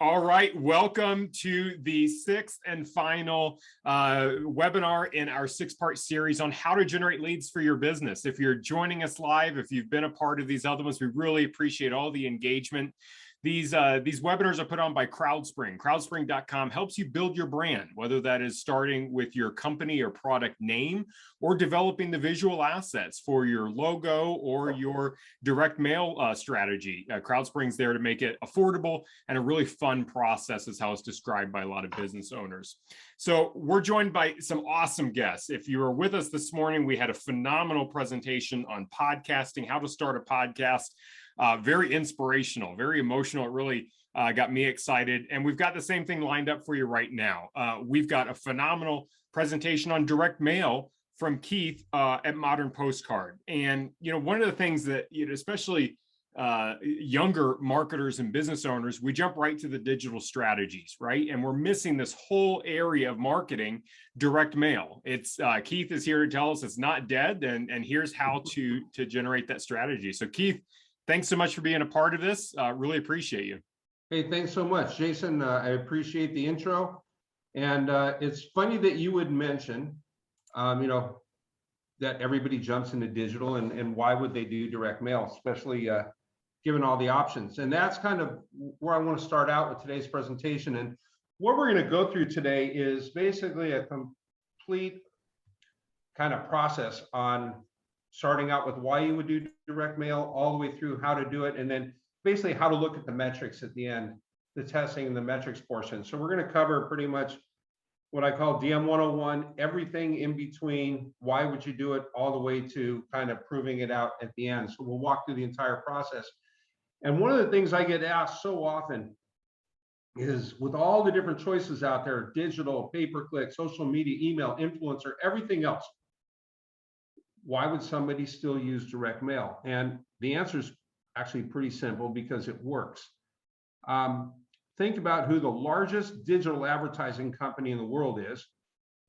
All right, welcome to the sixth and final webinar in our six-part series on how to generate leads for your business. If you're joining us live, if you've been a part of these other ones, we really appreciate all the engagement. These webinars are put on by CrowdSpring. Crowdspring.com helps you build your brand, whether that is starting with your company or product name or developing the visual assets for your logo or your direct mail strategy. CrowdSpring's there to make it affordable and a really fun process is how it's described by a lot of business owners. So we're joined by some awesome guests. If you were with us this morning, we had a phenomenal presentation on podcasting, how to start a podcast. Very inspirational, very emotional. It really got me excited. And we've got the same thing lined up for you right now. We've got a phenomenal presentation on direct mail from Keith at Modern Postcard. And, one of the things that, especially younger marketers and business owners, we jump right to the digital strategies, right? And we're missing this whole area of marketing, direct mail. It's Keith is here to tell us it's not dead, and here's how to generate that strategy. So Keith, thanks so much for being a part of this. Really appreciate you. Hey, thanks so much, Jason. I appreciate the intro. And it's funny that you would mention, that everybody jumps into digital and why would they do direct mail, especially given all the options. And that's kind of where I want to start out with today's presentation. And what we're going to go through today is basically a complete kind of process on starting out with why you would do direct mail, all the way through how to do it, and then basically how to look at the metrics at the end, the testing and the metrics portion. So we're going to cover pretty much what I call DM 101, everything in between, why would you do it, all the way to kind of proving it out at the end. So we'll walk through the entire process. And one of the things I get asked so often is, with all the different choices out there, digital, pay-per-click, social media, email, influencer, everything else, why would somebody still use direct mail? And the answer is actually pretty simple, because it works. Think about who the largest digital advertising company in the world is,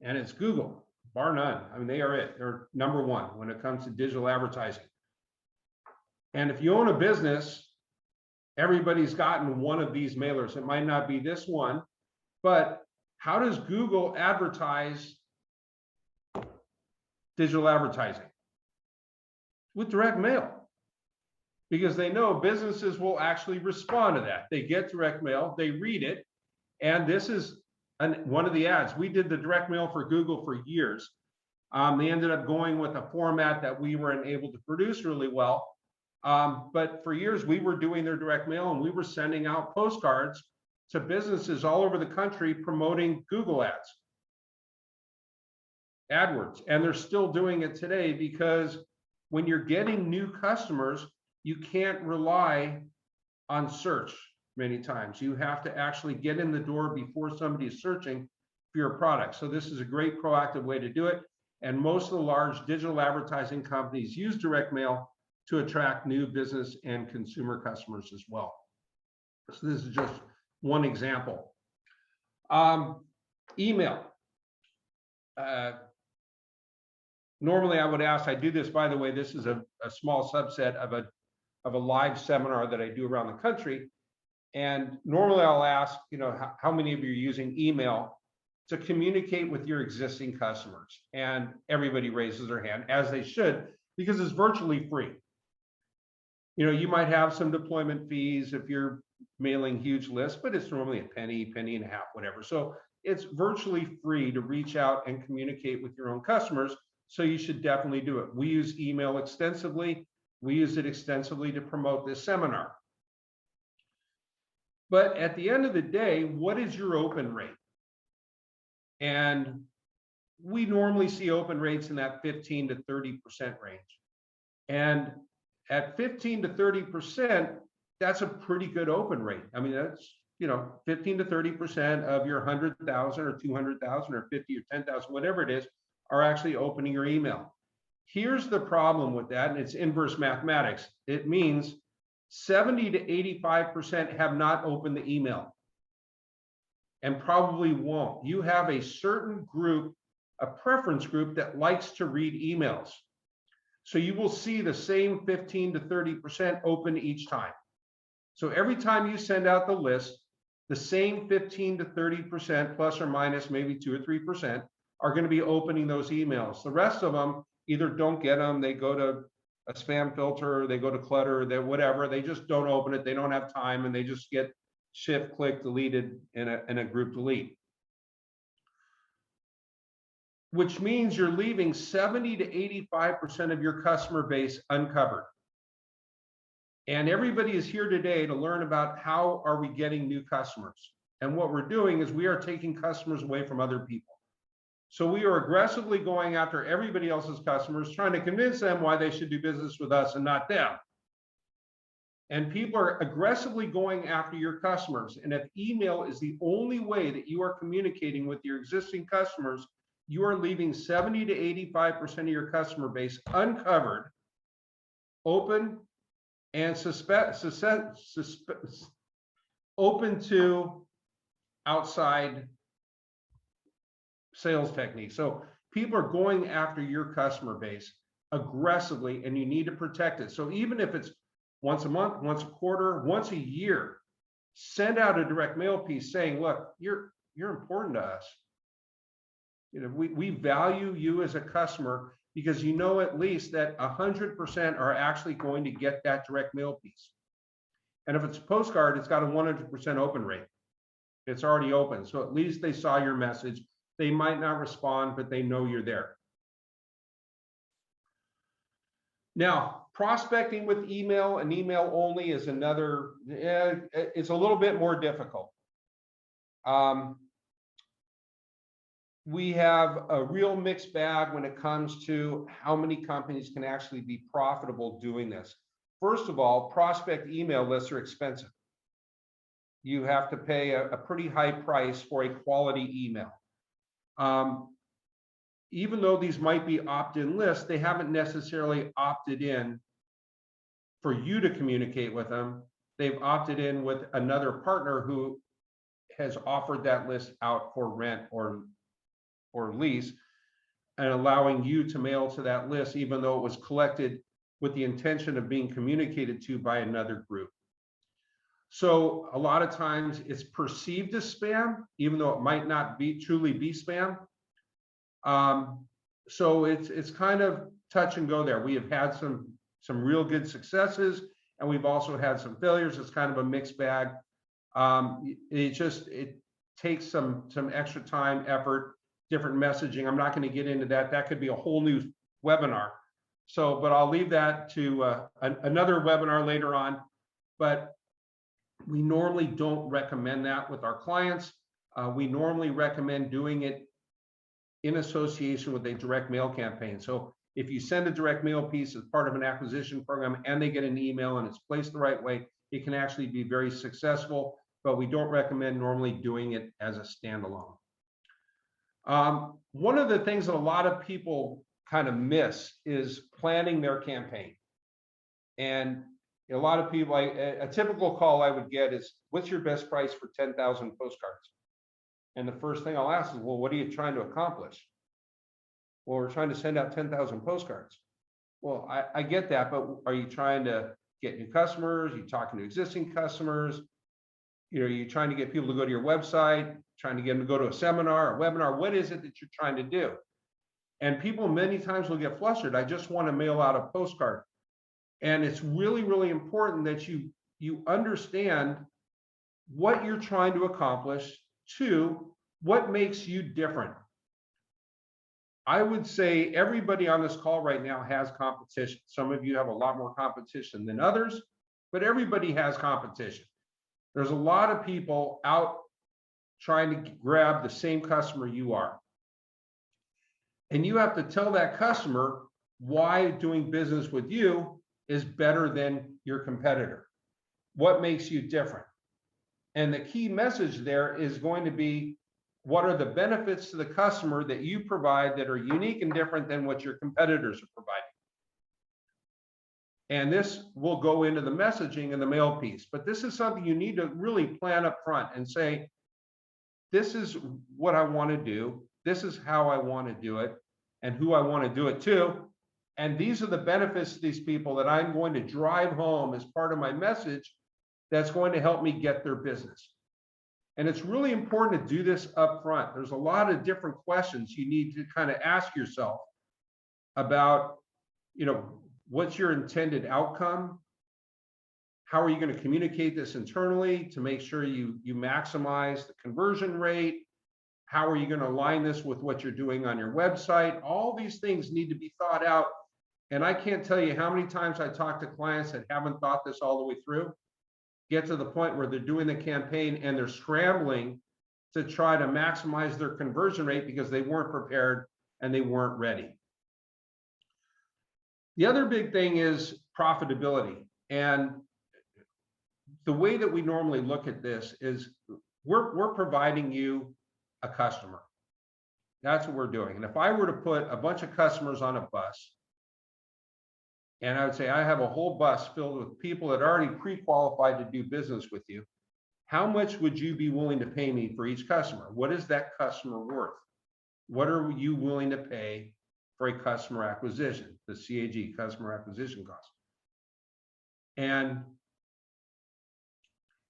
and it's Google, bar none. I mean, they are it. They're number one when it comes to digital advertising. And if you own a business, everybody's gotten one of these mailers. It might not be this one, but how does Google advertise digital advertising? With direct mail, because they know businesses will actually respond to that. They get direct mail, they read it, and this is one of the ads. We did the direct mail for Google for years. They ended up going with a format that we weren't able to produce really well, but for years we were doing their direct mail, and we were sending out postcards to businesses all over the country promoting Google ads, AdWords, and they're still doing it today, because when you're getting new customers, you can't rely on search many times. You have to actually get in the door before somebody is searching for your product. So this is a great proactive way to do it. And most of the large digital advertising companies use direct mail to attract new business and consumer customers as well. So this is just one example. Email. Normally I would ask, I do this, by the way, this is a small subset of a live seminar that I do around the country. And normally I'll ask, how many of you are using email to communicate with your existing customers? And everybody raises their hand, as they should, because it's virtually free. You might have some deployment fees if you're mailing huge lists, but it's normally a penny, penny and a half, whatever. So it's virtually free to reach out and communicate with your own customers. So you should definitely do it. We use email extensively. We use it extensively to promote this seminar. But at the end of the day, what is your open rate? And we normally see open rates in that 15 to 30% range. And at 15 to 30%, that's a pretty good open rate. I mean, that's 15 to 30% of your 100,000 or 200,000 or 50 or 10,000, whatever it is, are actually opening your email. Here's the problem with that, and it's inverse mathematics. It means 70 to 85% have not opened the email and probably won't. You have a certain group, a preference group, that likes to read emails. So you will see the same 15 to 30% open each time. So every time you send out the list, the same 15 to 30% plus or minus maybe 2 or 3% are going to be opening those emails. The rest of them either don't get them, they go to a spam filter, they go to clutter, they whatever, they just don't open it, they don't have time, and they just get shift click deleted in a group delete. Which means you're leaving 70 to 85% of your customer base uncovered. And everybody is here today to learn about how are we getting new customers. And what we're doing is we are taking customers away from other people. So we are aggressively going after everybody else's customers, trying to convince them why they should do business with us and not them. And people are aggressively going after your customers. And if email is the only way that you are communicating with your existing customers, you are leaving 70 to 85% of your customer base uncovered, open, and open to outside sales techniques. So people are going after your customer base aggressively, and you need to protect it. So even if it's once a month, once a quarter, once a year, send out a direct mail piece saying, look, you're important to us. You know, we value you as a customer because you know at least that 100% are actually going to get that direct mail piece. And if it's a postcard, it's got a 100% open rate. It's already open. So at least they saw your message. They might not respond, but they know you're there. Now, prospecting with email and email only is another, it's a little bit more difficult. We have a real mixed bag when it comes to how many companies can actually be profitable doing this. First of all, prospect email lists are expensive. You have to pay a pretty high price for a quality email. Even though these might be opt-in lists, they haven't necessarily opted in for you to communicate with them. They've opted in with another partner who has offered that list out for rent or lease, and allowing you to mail to that list, even though it was collected with the intention of being communicated to by another group. So a lot of times it's perceived as spam, even though it might not truly be spam. So it's kind of touch and go there. We have had some real good successes, and we've also had some failures. It's kind of a mixed bag. It takes some extra time, effort, different messaging. I'm not going to get into that. That could be a whole new webinar. So, but I'll leave that to another webinar later on. But we normally don't recommend that with our clients. We normally recommend doing it in association with a direct mail campaign. So if you send a direct mail piece as part of an acquisition program and they get an email and it's placed the right way, it can actually be very successful, but we don't recommend normally doing it as a standalone. One of the things that a lot of people kind of miss is planning their campaign. And a lot of people, a typical call I would get is, what's your best price for 10,000 postcards? And the first thing I'll ask is, well, what are you trying to accomplish? Well, we're trying to send out 10,000 postcards. Well, I get that, but are you trying to get new customers? Are you talking to existing customers? You know, are you trying to get people to go to your website, trying to get them to go to a seminar, a webinar? What is it that you're trying to do? And people many times will get flustered. I just want to mail out a postcard. And it's really, really important that you understand what you're trying to accomplish. Two, what makes you different? I would say everybody on this call right now has competition. Some of you have a lot more competition than others, but everybody has competition. There's a lot of people out trying to grab the same customer you are. And you have to tell that customer why doing business with you is better than your competitor. What makes you different? And the key message there is going to be, what are the benefits to the customer that you provide that are unique and different than what your competitors are providing? And this will go into the messaging and the mail piece. But this is something you need to really plan up front and say, this is what I want to do. This is how I want to do it and who I want to do it to. And these are the benefits to these people that I'm going to drive home as part of my message that's going to help me get their business. And it's really important to do this up front. There's a lot of different questions you need to kind of ask yourself about, what's your intended outcome? How are you going to communicate this internally to make sure you maximize the conversion rate? How are you going to align this with what you're doing on your website? All these things need to be thought out. And I can't tell you how many times I talk to clients that haven't thought this all the way through, get to the point where they're doing the campaign and they're scrambling to try to maximize their conversion rate because they weren't prepared and they weren't ready. The other big thing is profitability. And the way that we normally look at this is we're providing you a customer. That's what we're doing. And if I were to put a bunch of customers on a bus, and I would say I have a whole bus filled with people that are already pre-qualified to do business with you, how much would you be willing to pay me for each customer? What is that customer worth? What are you willing to pay for a customer acquisition, the CAG, customer acquisition cost? And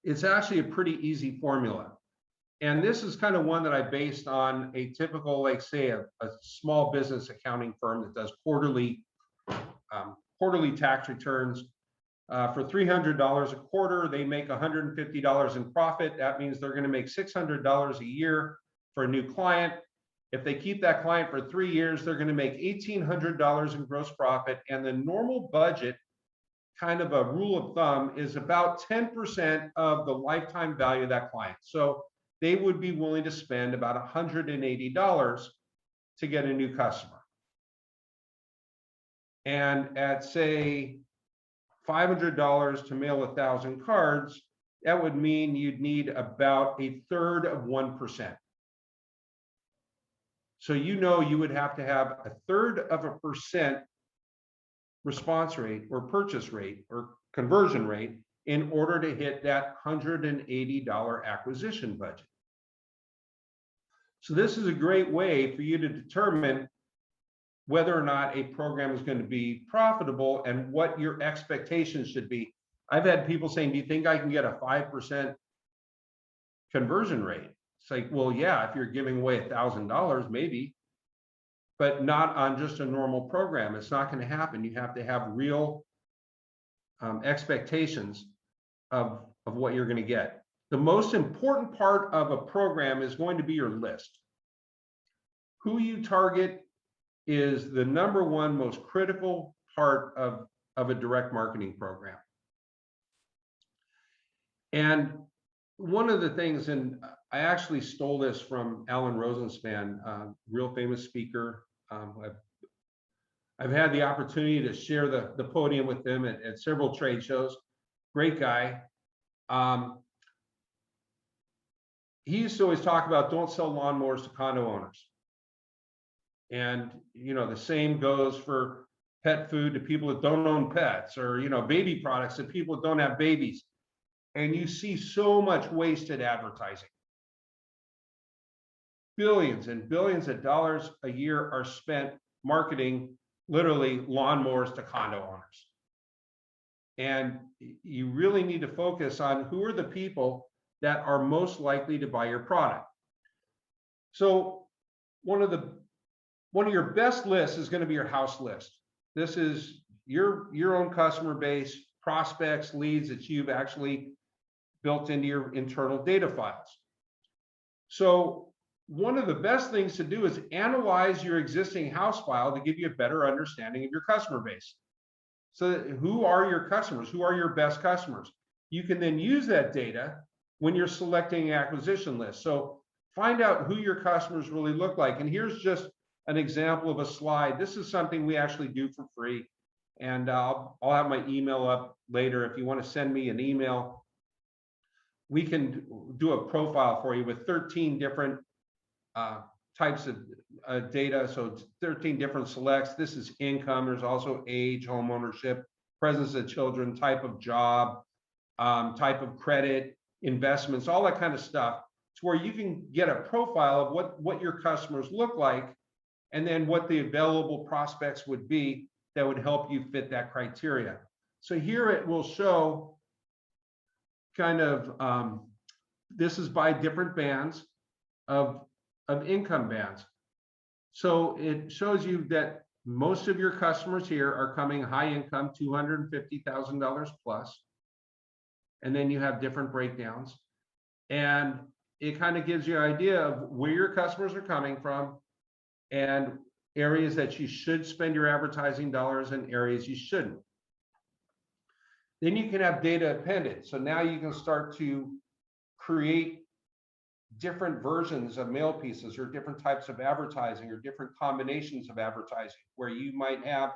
it's actually a pretty easy formula. And this is kind of one that I based on a typical, like say a small business accounting firm that does quarterly tax returns. For $300 a quarter, they make $150 in profit. That means they're going to make $600 a year for a new client. If they keep that client for 3 years, they're going to make $1,800 in gross profit. And the normal budget, kind of a rule of thumb, is about 10% of the lifetime value of that client. So they would be willing to spend about $180 to get a new customer. And at say $500 to mail 1,000 cards, that would mean you'd need about 1/3 of 1%. So you would have to have 1/3 of a percent response rate or purchase rate or conversion rate in order to hit that $180 acquisition budget. So this is a great way for you to determine whether or not a program is going to be profitable and what your expectations should be. I've had people saying, do you think I can get a 5% conversion rate? It's like, well, yeah, if you're giving away $1,000, maybe, but not on just a normal program. It's not going to happen. You have to have real expectations of what you're going to get. The most important part of a program is going to be your list. Who you target is the #1 most critical part of a direct marketing program. And one of the things, and I actually stole this from Alan Rosenspan, real famous speaker. I've had the opportunity to share the podium with him at several trade shows. Great guy. He used to always talk about don't sell lawnmowers to condo owners. And, the same goes for pet food to people that don't own pets, or, baby products to people that don't have babies. And you see so much wasted advertising. Billions and billions of dollars a year are spent marketing literally lawnmowers to condo owners. And you really need to focus on who are the people that are most likely to buy your product. So one of your best lists is going to be your house list. This is your own customer base, prospects, leads that you've actually built into your internal data files. So one of the best things to do is analyze your existing house file to give you a better understanding of your customer base. So who are your customers? Who are your best customers? You can then use that data when you're selecting an acquisition list. So find out who your customers really look like. And here's just an example of a slide. This is something we actually do for free. And I'll have my email up later. If you want to send me an email, we can do a profile for you with 13 different types of data. So it's 13 different selects. This is income. There's also age, home ownership, presence of children, type of job, type of credit, investments, all that kind of stuff. It's where you can get a profile of what your customers look like, and then what the available prospects would be that would help you fit that criteria. So here it will show kind of this is by different bands of income bands. So it shows you that most of your customers here are coming high income, $250,000 plus. And then you have different breakdowns. And it kind of gives you an idea of where your customers are coming from and areas that you should spend your advertising dollars and areas you shouldn't. Then you can have data appended. So now you can start to create different versions of mail pieces or different types of advertising or different combinations of advertising, where you might have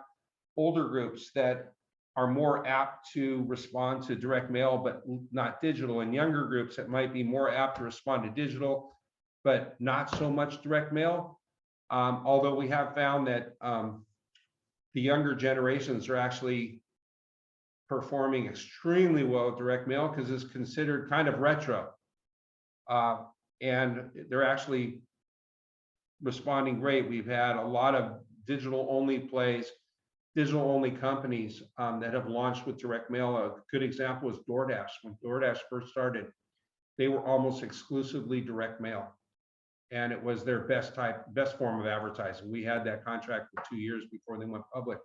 older groups that are more apt to respond to direct mail, but not digital, and younger groups that might be more apt to respond to digital, but not so much direct mail. Although we have found that the younger generations are actually performing extremely well with direct mail because it's considered kind of retro. And they're actually responding great. We've had a lot of digital only companies that have launched with direct mail. A good example is DoorDash. When DoorDash first started, they were almost exclusively direct mail. And it was their best form of advertising. We had that contract for 2 years before they went public.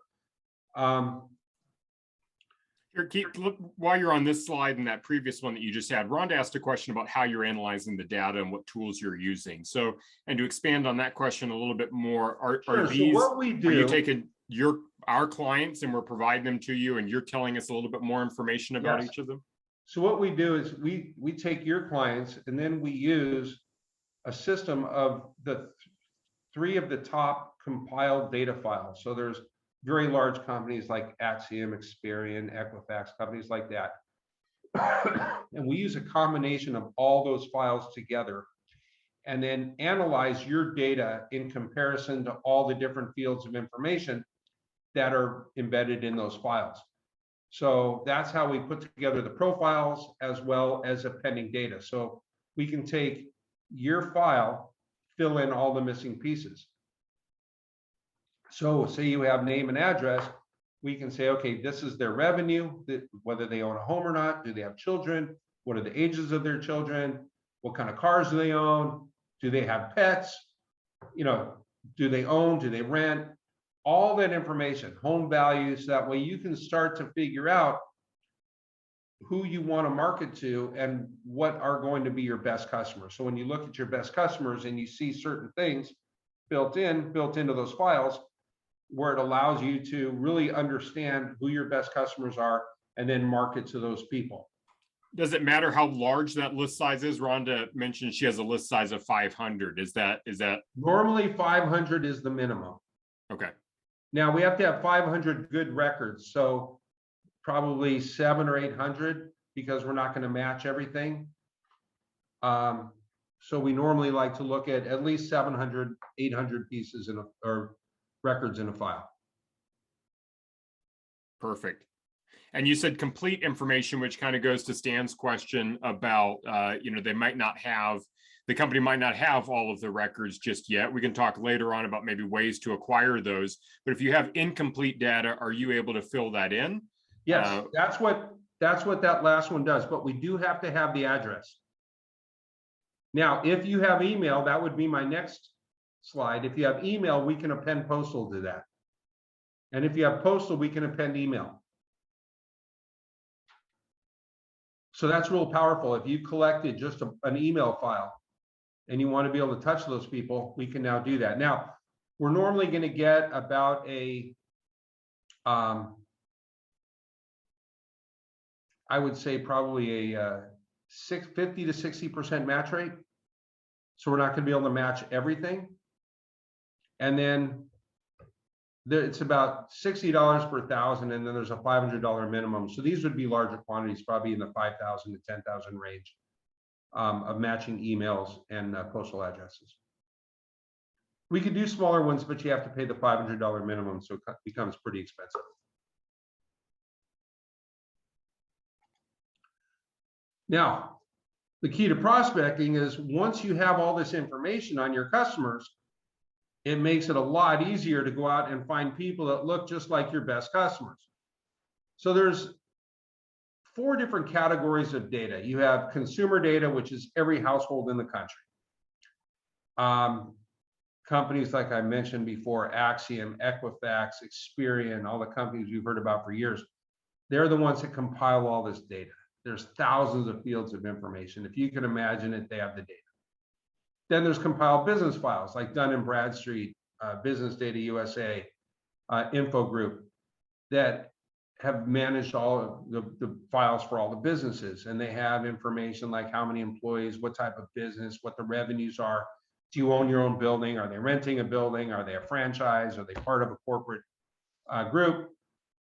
Here, Keith, look, while you're on this slide and that previous one that you just had, Rhonda asked a question about how you're analyzing the data and what tools you're using. So, and to expand on that question a little bit more, are these, so what we do, are you taking our clients and we're providing them to you and you're telling us a little bit more information about yes. each of them? So what we do is we take your clients and then we use a system of the 3 of the top compiled data files. So there's very large companies like Axiom, Experian, Equifax, companies like that. And we use a combination of all those files together and then analyze your data in comparison to all the different fields of information that are embedded in those files. So that's how we put together the profiles as well as appending data. So we can take your file, fill in all the missing pieces. So say you have name and address, we can say, okay, this is their revenue, whether they own a home or not, do they have children, what are the ages of their children, what kind of cars do they own, do they have pets, do they own, do they rent, all that information, home values. That way you can start to figure out who you want to market to and what are going to be your best customers. So when you look at your best customers and you see certain things built into those files, where it allows you to really understand who your best customers are and then market to those people. Does it matter how large that list size is? Rhonda mentioned she has a list size of 500. Is that normally 500 is the minimum? Okay. Now we have to have 500 good records, so probably 700 or 800 because we're not going to match everything. So we normally like to look at least 700, 800 pieces or records in a file. Perfect. And you said complete information, which kind of goes to Stan's question about, the company might not have all of the records just yet. We can talk later on about maybe ways to acquire those. But if you have incomplete data, are you able to fill that in? Yes, that's what that last one does. But we do have to have the address. Now, if you have email, that would be my next slide. If you have email, we can append postal to that. And if you have postal, we can append email. So that's real powerful. If you collected just an email file and you want to be able to touch those people, we can now do that. Now, we're normally going to get about I would say probably a 50 to 60% match rate. So we're not going to be able to match everything. And then it's about $60 per thousand, and then there's a $500 minimum. So these would be larger quantities, probably in the 5,000 to 10,000 range of matching emails and postal addresses. We could do smaller ones, but you have to pay the $500 minimum, so it becomes pretty expensive. Now, the key to prospecting is once you have all this information on your customers, it makes it a lot easier to go out and find people that look just like your best customers. So there's 4 different categories of data. You have consumer data, which is every household in the country. Companies like I mentioned before, Axiom, Equifax, Experian, all the companies you've heard about for years, they're the ones that compile all this data. There's thousands of fields of information. If you can imagine it, they have the data. Then there's compiled business files like Dun & Bradstreet, Business Data USA, Info Group, that have managed all of the files for all the businesses. And they have information like how many employees, what type of business, what the revenues are. Do you own your own building? Are they renting a building? Are they a franchise? Are they part of a corporate group?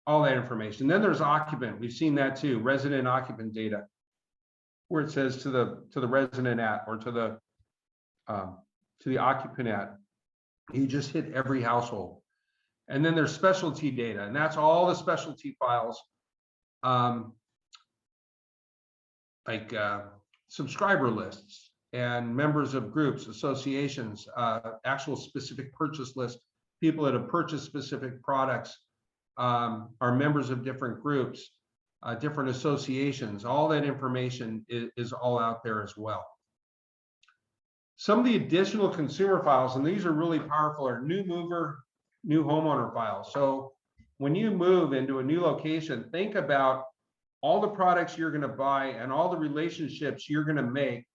All that information. Then there's occupant. We've seen that too, resident occupant data, where it says to the resident at, or to the occupant at. You just hit every household. And then there's specialty data, and that's all the specialty files, like subscriber lists and members of groups, associations, actual specific purchase lists, people that have purchased specific products, are members of different groups, different associations. All that information is all out there as well. Some of the additional consumer files, and these are really powerful, are new mover, new homeowner files. So when you move into a new location, think about all the products you're going to buy and all the relationships you're going to make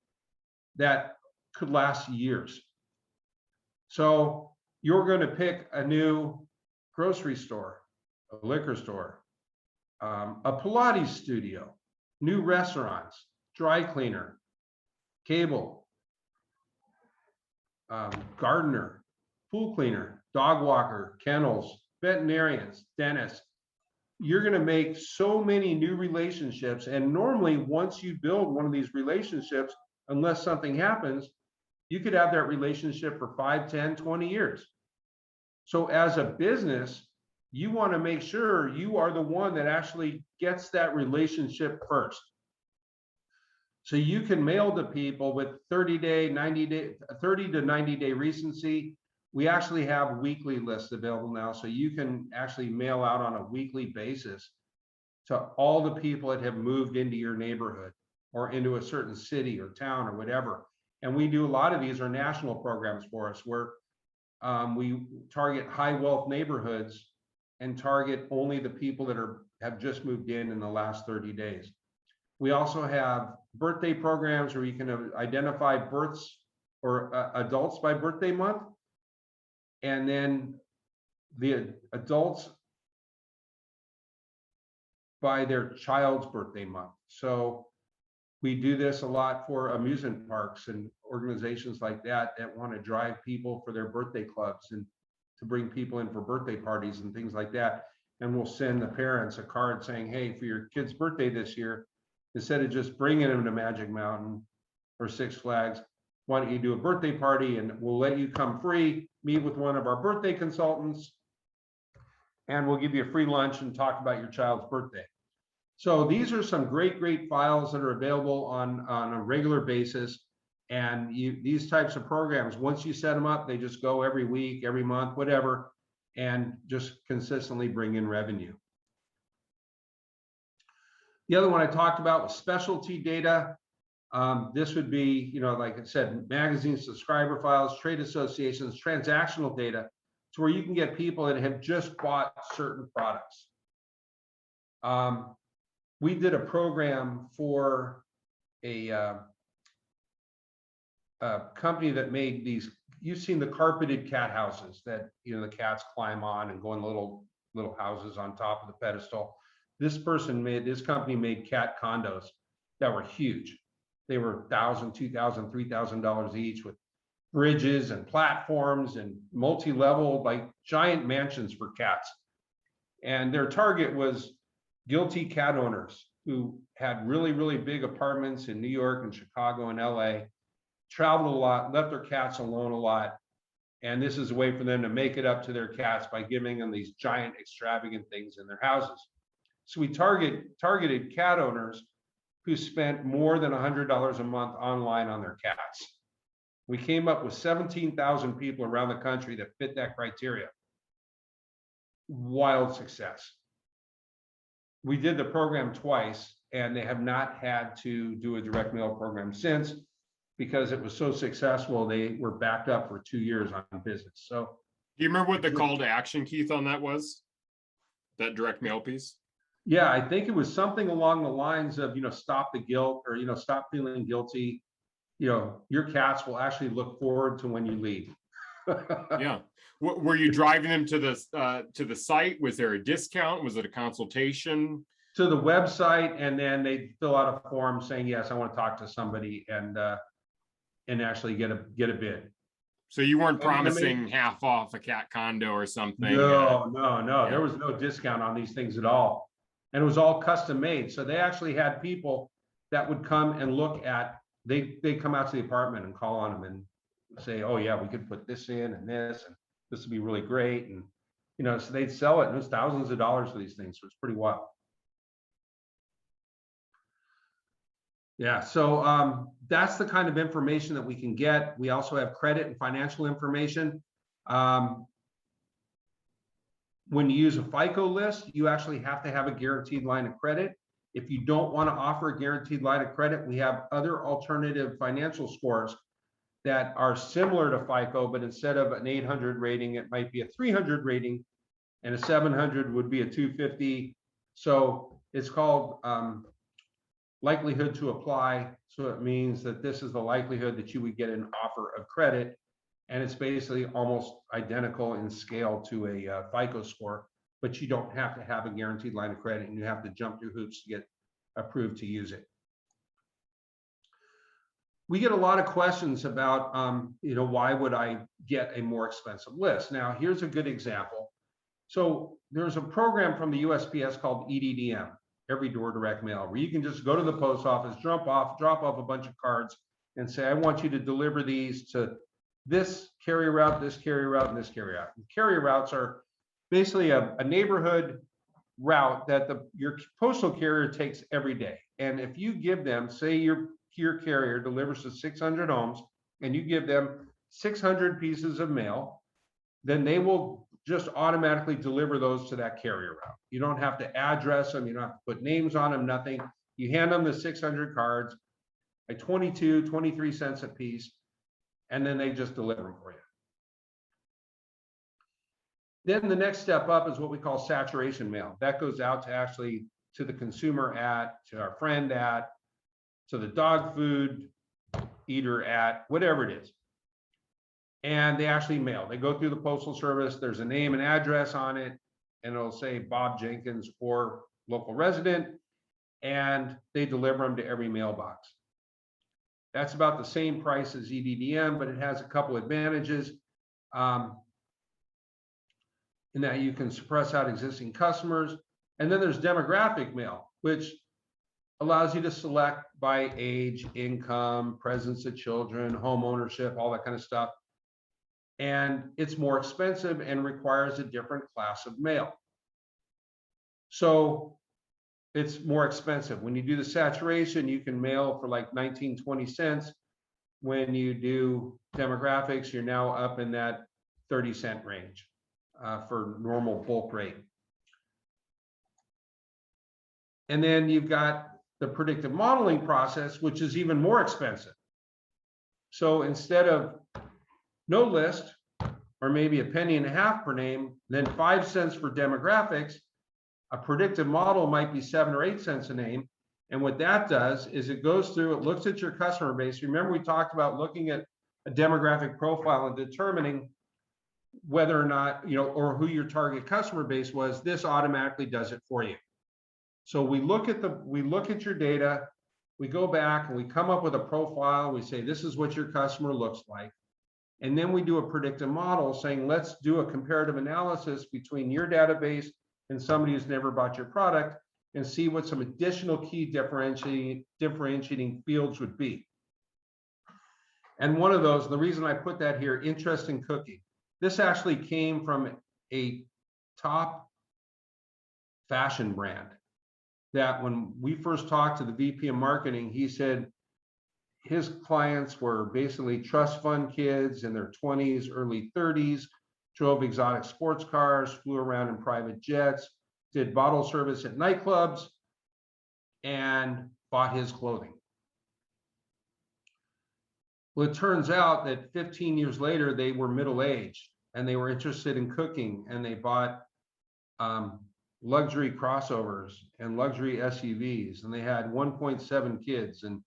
that could last years. So you're going to pick a new grocery store, a liquor store, a Pilates studio, new restaurants, dry cleaner, cable, gardener, pool cleaner, dog walker, kennels, veterinarians, dentists. You're going to make so many new relationships. And normally, once you build one of these relationships, unless something happens, you could have that relationship for 5, 10, 20 years. So as a business, you want to make sure you are the one that actually gets that relationship first. So you can mail to people with 30 to 90 day recency. We actually have weekly lists available now. So you can actually mail out on a weekly basis to all the people that have moved into your neighborhood or into a certain city or town or whatever. And we do a lot of these are national programs for us, where we target high wealth neighborhoods and target only the people that have just moved in the last 30 days. We also have birthday programs where you can identify births or adults by birthday month, and then the adults by their child's birthday month. So we do this a lot for amusement parks and organizations like that want to drive people for their birthday clubs and to bring people in for birthday parties and things like that. And we'll send the parents a card saying, hey, for your kid's birthday this year, instead of just bringing them to Magic Mountain or Six Flags, why don't you do a birthday party, and we'll let you come free, meet with one of our birthday consultants, and we'll give you a free lunch and talk about your child's birthday. So these are some great files that are available on a regular basis. And these types of programs, once you set them up, they just go every week, every month, whatever, and just consistently bring in revenue. The other one I talked about was specialty data. This would be, like I said, magazine subscriber files, trade associations, transactional data, to where you can get people that have just bought certain products. We did a program for a company that made these. You've seen the carpeted cat houses that the cats climb on and go in little houses on top of the pedestal. This company made cat condos that were huge. They were $1,000, $2,000, $3,000 each, with bridges and platforms and multi-level, like giant mansions for cats. And their target was guilty cat owners who had really big apartments in New York and Chicago and LA, traveled a lot, left their cats alone a lot. And this is a way for them to make it up to their cats by giving them these giant extravagant things in their houses. So we targeted cat owners who spent more than $100 a month online on their cats. We came up with 17,000 people around the country that fit that criteria. Wild success. We did the program twice, and they have not had to do a direct mail program since, because it was so successful. They were backed up for 2 years on business. So Do you remember what the call to action, Keith, on that was? That direct mail piece? yeah, I think it was something along the lines of, stop the guilt, or, stop feeling guilty. Your cats will actually look forward to when you leave. Yeah. Were you driving them to the site? Was there a discount? Was it a consultation? To the website, and then they fill out a form saying, yes, I want to talk to somebody, and actually get a bid. So you weren't promising half off a cat condo or something? No. Yeah. There was no discount on these things at all. And it was all custom made. So they actually had people that would come and look at, they come out to the apartment and call on them and say, oh yeah, we could put this in and this would be really great. And, so they'd sell it, and it was thousands of dollars for these things. So it's pretty wild. Yeah, so that's the kind of information that we can get. We also have credit and financial information. When you use a FICO list, you actually have to have a guaranteed line of credit. If you don't want to offer a guaranteed line of credit, we have other alternative financial scores that are similar to FICO, but instead of an 800 rating, it might be a 300 rating, and a 700 would be a 250. So it's called likelihood to apply. So it means that this is the likelihood that you would get an offer of credit. And it's basically almost identical in scale to a FICO score, but you don't have to have a guaranteed line of credit, and you have to jump through hoops to get approved to use it. We get a lot of questions about, why would I get a more expensive list? Now, here's a good example. So there's a program from the USPS called EDDM, Every Door Direct Mail, where you can just go to the post office, drop off a bunch of cards, and say, I want you to deliver these to this carrier route, this carrier route, and this carrier route. And carrier routes are basically a neighborhood route that your postal carrier takes every day. And if you give them, say your carrier delivers to 600 homes, and you give them 600 pieces of mail, then they will just automatically deliver those to that carrier route. You don't have to address them. You don't have to put names on them, nothing. You hand them the 600 cards at 23 cents a piece, and then they just deliver them for you. Then the next step up is what we call saturation mail. That goes out to the consumer to our friend to the dog food eater whatever it is. And they actually mail. They go through the postal service. There's a name and address on it, and it'll say Bob Jenkins or local resident, and they deliver them to every mailbox. That's about the same price as EDDM, but it has a couple advantages in that you can suppress out existing customers. And then there's demographic mail, which allows you to select by age, income, presence of children, home ownership, all that kind of stuff. And it's more expensive and requires a different class of mail. So it's more expensive. When you do the saturation, you can mail for like 19, 20 cents. When you do demographics, you're now up in that 30-cent range for normal bulk rate. And then you've got the predictive modeling process, which is even more expensive. So instead of no list, or maybe a penny and a half per name, then 5 cents for demographics, a predictive model might be 7 or 8 cents a name. And what that does is it goes through, it looks at your customer base. Remember, we talked about looking at a demographic profile and determining whether or not, or who your target customer base was. This automatically does it for you. So we look at your data, we go back and we come up with a profile. We say, this is what your customer looks like. And then we do a predictive model saying, let's do a comparative analysis between your database and somebody who's never bought your product, and see what some additional key differentiating fields would be. And one of those, the reason I put that here, interest in cooking. This actually came from a top fashion brand that when we first talked to the VP of marketing, he said his clients were basically trust fund kids in their 20s, early 30s, drove exotic sports cars, flew around in private jets, did bottle service at nightclubs, and bought his clothing. Well, it turns out that 15 years later, they were middle-aged and they were interested in cooking, and they bought luxury crossovers and luxury SUVs, and they had 1.7 kids and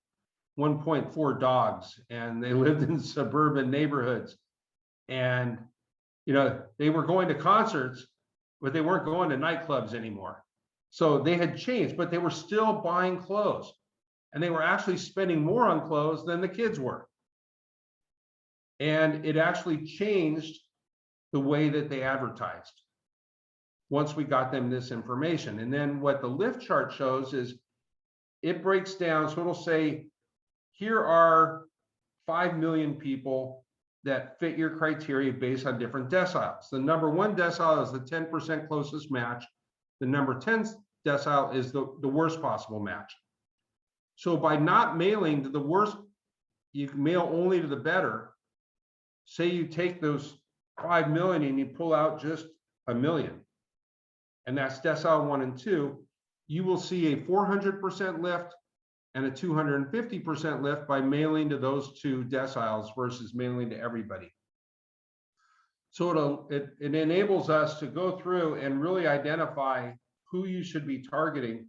1.4 dogs, and they lived in suburban neighborhoods. And, you know, they were going to concerts, but they weren't going to nightclubs anymore. So they had changed, but they were still buying clothes, and they were actually spending more on clothes than the kids were. And it actually changed the way that they advertised once we got them this information. And then what the lift chart shows is it breaks down. So it'll say, here are 5 million people that fit your criteria based on different deciles. The number 1 decile is the 10% closest match. The number 10 decile is the worst possible match. So by not mailing to the worst, you can mail only to the better. Say you take those 5 million and you pull out just 1 million, and that's decile 1 and 2, you will see a 400% lift and a 250% lift by mailing to those 2 deciles versus mailing to everybody. So it enables us to go through and really identify who you should be targeting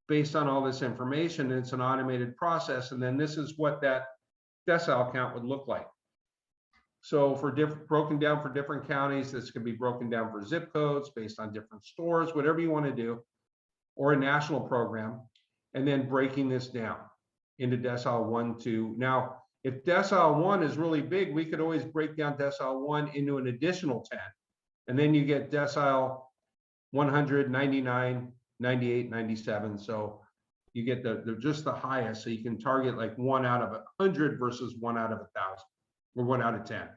based on all this information. And it's an automated process. And then this is what that decile count would look like. So for broken down for different counties, this could be broken down for zip codes based on different stores, whatever you want to do, or a national program, and then breaking this down into decile 1, 2. Now, if decile 1 is really big, we could always break down decile 1 into an additional 10. And then you get decile 100, 99, 98, 97. So you get just the highest. So you can target like 1 out of 100 versus 1 out of 1,000. Or 1 out of 10.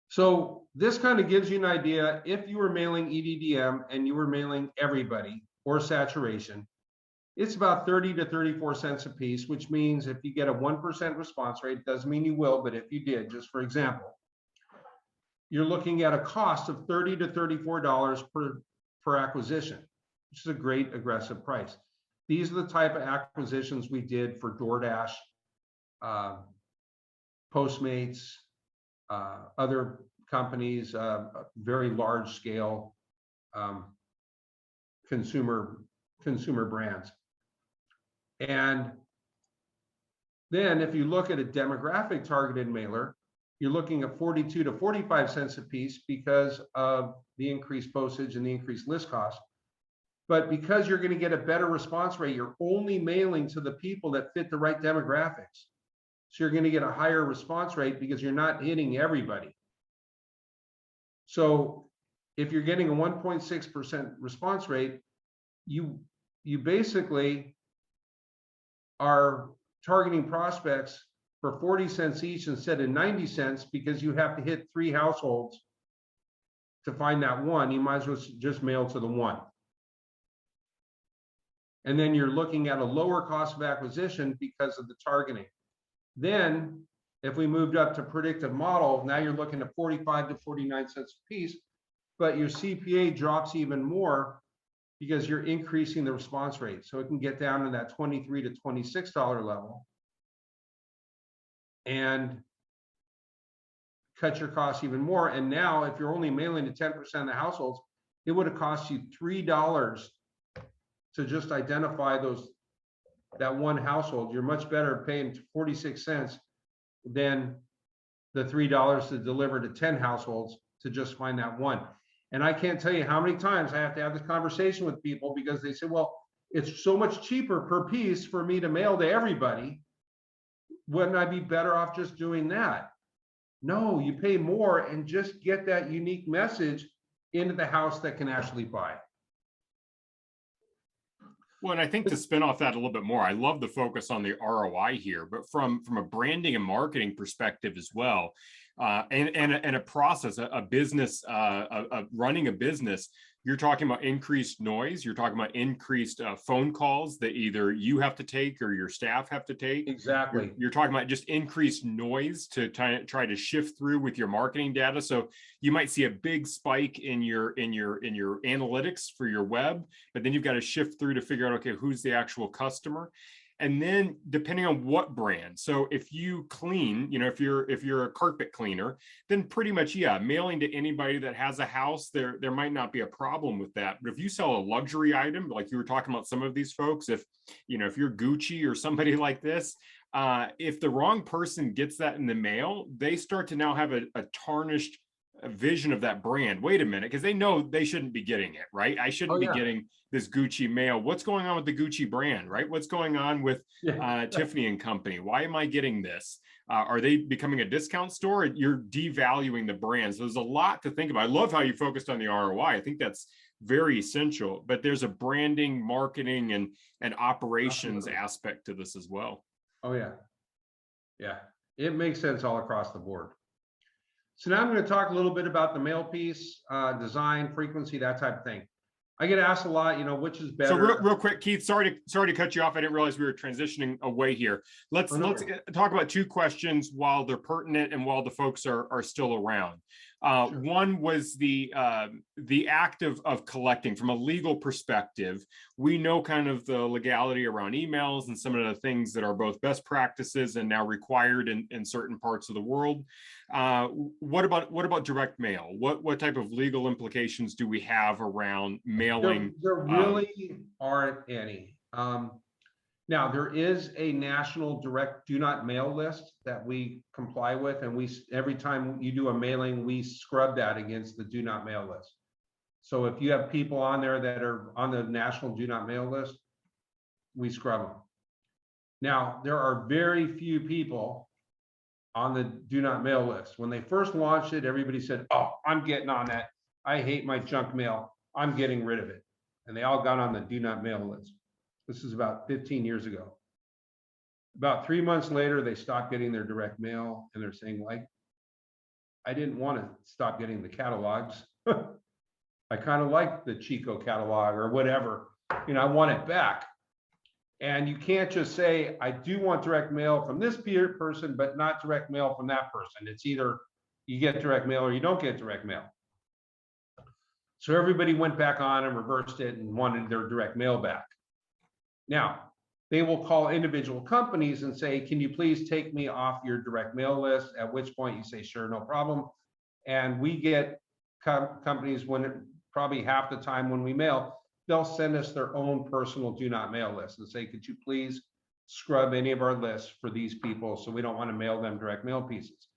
So this kind of gives you an idea. If you were mailing EDDM and you were mailing everybody or saturation, it's about 30 to 34 cents a piece, which means if you get a 1% response rate, doesn't mean you will, but if you did, just for example, you're looking at a cost of $30 to $34 per acquisition, which is a great aggressive price. These are the type of acquisitions we did for DoorDash, Postmates, other companies, very large scale consumer brands. And then if you look at a demographic targeted mailer, you're looking at 42 to 45 cents a piece because of the increased postage and the increased list cost. But because you're going to get a better response rate, you're only mailing to the people that fit the right demographics. So you're going to get a higher response rate because you're not hitting everybody. So if you're getting a 1.6% response rate, you basically are targeting prospects for 40 cents each instead of 90 cents because you have to hit 3 households to find that one. You might as well just mail to the one. And then you're looking at a lower cost of acquisition because of the targeting. Then if we moved up to predictive model, now you're looking at 45 to 49 cents a piece, but your CPA drops even more because you're increasing the response rate. So it can get down to that $23 to $26 level and cut your costs even more. And now if you're only mailing to 10% of the households, it would have cost you $3 to just identify that one household. You're much better paying 46 cents than the $3 to deliver to 10 households to just find that one. And I can't tell you how many times I have to have this conversation with people because they say, well, it's so much cheaper per piece for me to mail to everybody. Wouldn't I be better off just doing that? No, you pay more and just get that unique message into the house that can actually buy. Well, and I think to spin off that a little bit more, I love the focus on the ROI here, but from a branding and marketing perspective as well, and a process, a business, running a business, you're talking about increased noise. You're talking about increased phone calls that either you have to take or your staff have to take. Exactly. You're talking about just increased noise to try to shift through with your marketing data. So you might see a big spike in your analytics for your web, but then you've got to shift through to figure out, okay, who's the actual customer. And then depending on what brand, so if you clean, if you're a carpet cleaner, then pretty much, yeah, mailing to anybody that has a house, there might not be a problem with that. But if you sell a luxury item, like you were talking about some of these folks, if you're Gucci or somebody like this, if the wrong person gets that in the mail, they start to now have a tarnished vision of that brand. Wait a minute, because they know they shouldn't be getting it, right? I shouldn't be getting this Gucci mail. What's going on with the Gucci brand, right? What's going on with Tiffany and Company? Why am I getting this? Are they becoming a discount store? You're devaluing the brand. So there's a lot to think about. I love how you focused on the ROI. I think that's very essential, but there's a branding, marketing, and operations aspect to this as well. Oh yeah. Yeah. It makes sense all across the board. So now I'm going to talk a little bit about the mail piece, design, frequency, that type of thing. I get asked a lot, which is better. So real quick, Keith, sorry to cut you off. I didn't realize we were transitioning away here. Let's talk about two questions while they're pertinent and while the folks are still around. Sure. One was the act of collecting from a legal perspective. We know kind of the legality around emails and some of the things that are both best practices and now required in certain parts of the world. What about direct mail? What type of legal implications do we have around mailing? There really aren't any. Now, there is a national direct do not mail list that we comply with, and every time you do a mailing, we scrub that against the do not mail list. So if you have people on there that are on the national do not mail list, we scrub them. Now, there are very few people on the do not mail list. When they first launched it, everybody said, "Oh, I'm getting on that. I hate my junk mail. I'm getting rid of it." And they all got on the do not mail list. This is about 15 years ago. About 3 months later, they stopped getting their direct mail, and they're saying, like, I didn't want to stop getting the catalogs. I kind of like the Chico catalog or whatever. I want it back. And you can't just say, I do want direct mail from this person, but not direct mail from that person. It's either you get direct mail or you don't get direct mail. So everybody went back on and reversed it and wanted their direct mail back. Now, they will call individual companies and say, can you please take me off your direct mail list? At which point you say, sure, no problem. And we get companies probably half the time when we mail, they'll send us their own personal do not mail list and say, could you please scrub any of our lists for these people so we don't want to mail them direct mail pieces.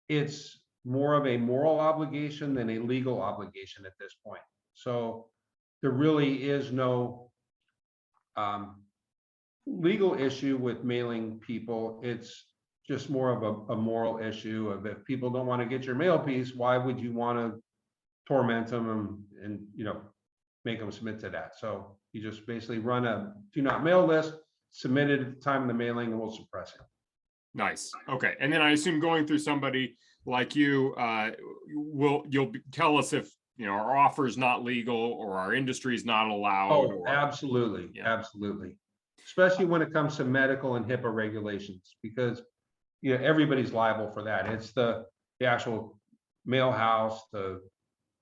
It's more of a moral obligation than a legal obligation at this point. So there really is no legal issue with mailing people. It's just more of a moral issue of if people don't want to get your mail piece, why would you want to torment them and make them submit to that? So you just basically run a do not mail list, submit it at the time of the mailing, and we'll suppress it. Nice. Okay. And then I assume going through somebody like you, you'll tell us if our offer is not legal or our industry is not allowed. Oh, absolutely. Yeah. Absolutely. Especially when it comes to medical and HIPAA regulations, because everybody's liable for that. It's the actual mail house, the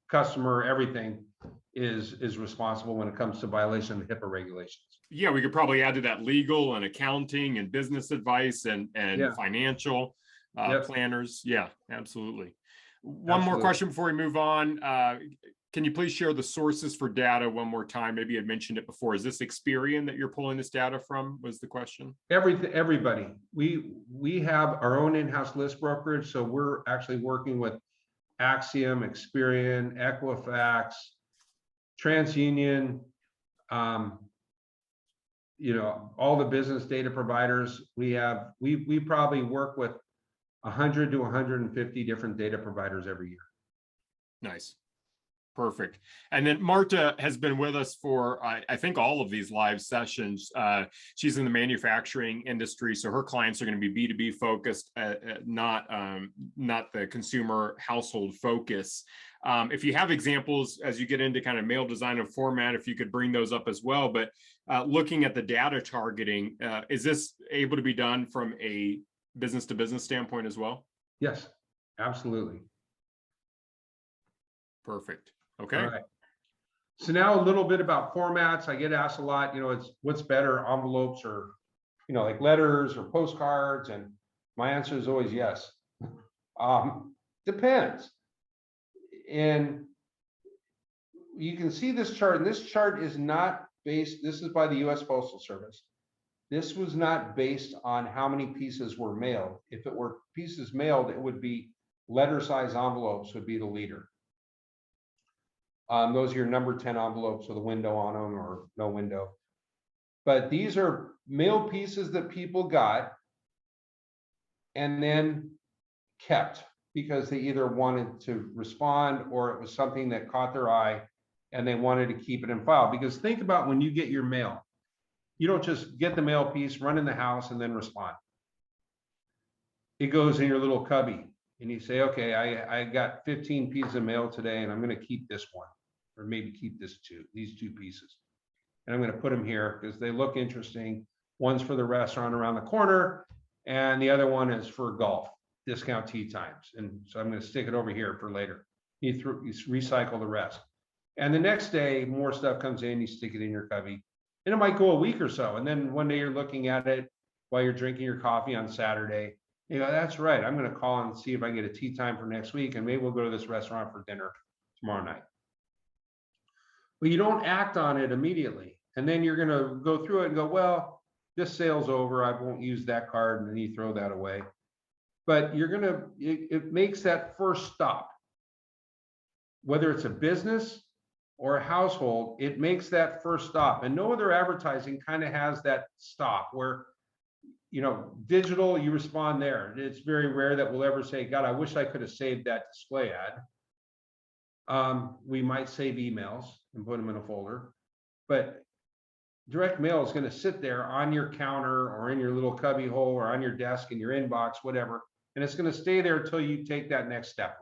customer, everything is responsible when it comes to violation of HIPAA regulations. Yeah, we could probably add to that legal and accounting and business advice and financial planners. Yeah, absolutely. One more question before we move on. Can you please share the sources for data one more time? Maybe you had mentioned it before. Is this Experian that you're pulling this data from, was the question? Everybody. We have our own in-house list brokerage, so we're actually working with Axiom, Experian, Equifax, TransUnion, all the business data providers. We probably work with 100 to 150 different data providers every year. Nice. Perfect. And then Marta has been with us for, I think, all of these live sessions. She's in the manufacturing industry, so her clients are going to be B2B focused, not the consumer household focus. If you have examples as you get into kind of mail design and format, if you could bring those up as well. But looking at the data targeting, is this able to be done from a business to business standpoint as well? Yes, absolutely. Perfect. Okay. All right. So now a little bit about formats. I get asked a lot, it's what's better, envelopes or, like letters or postcards? And my answer is always yes. Depends. And you can see this chart, and this chart is not based, this is by the US Postal Service. This was not based on how many pieces were mailed. If it were pieces mailed, it would be letter size envelopes would be the leader. Those are your number 10 envelopes with a window on them or no window. But these are mail pieces that people got and then kept because they either wanted to respond or it was something that caught their eye and they wanted to keep it in file. Because think about when you get your mail, you don't just get the mail piece, run in the house and then respond. It goes in your little cubby and you say, okay, I got 15 pieces of mail today and I'm going to keep this one. Or maybe keep these two pieces. And I'm going to put them here because they look interesting. One's for the restaurant around the corner, and the other one is for golf, discount tee times. And so I'm going to stick it over here for later. You recycle the rest. And the next day, more stuff comes in, you stick it in your cubby. And it might go a week or so. And then one day you're looking at it while you're drinking your coffee on Saturday. You go, that's right. I'm going to call and see if I can get a tea time for next week. And maybe we'll go to this restaurant for dinner tomorrow night. But you don't act on it immediately. And then you're going to go through it and go, well, this sale's over. I won't use that card. And then you throw that away. But you're going to, it makes that first stop. Whether it's a business or a household, it makes that first stop. And no other advertising kind of has that stop where, digital, you respond there. It's very rare that we'll ever say, God, I wish I could have saved that display ad. We might save emails and put them in a folder, but direct mail is going to sit there on your counter or in your little cubby hole or on your desk in your inbox, whatever, and it's going to stay there until you take that next step.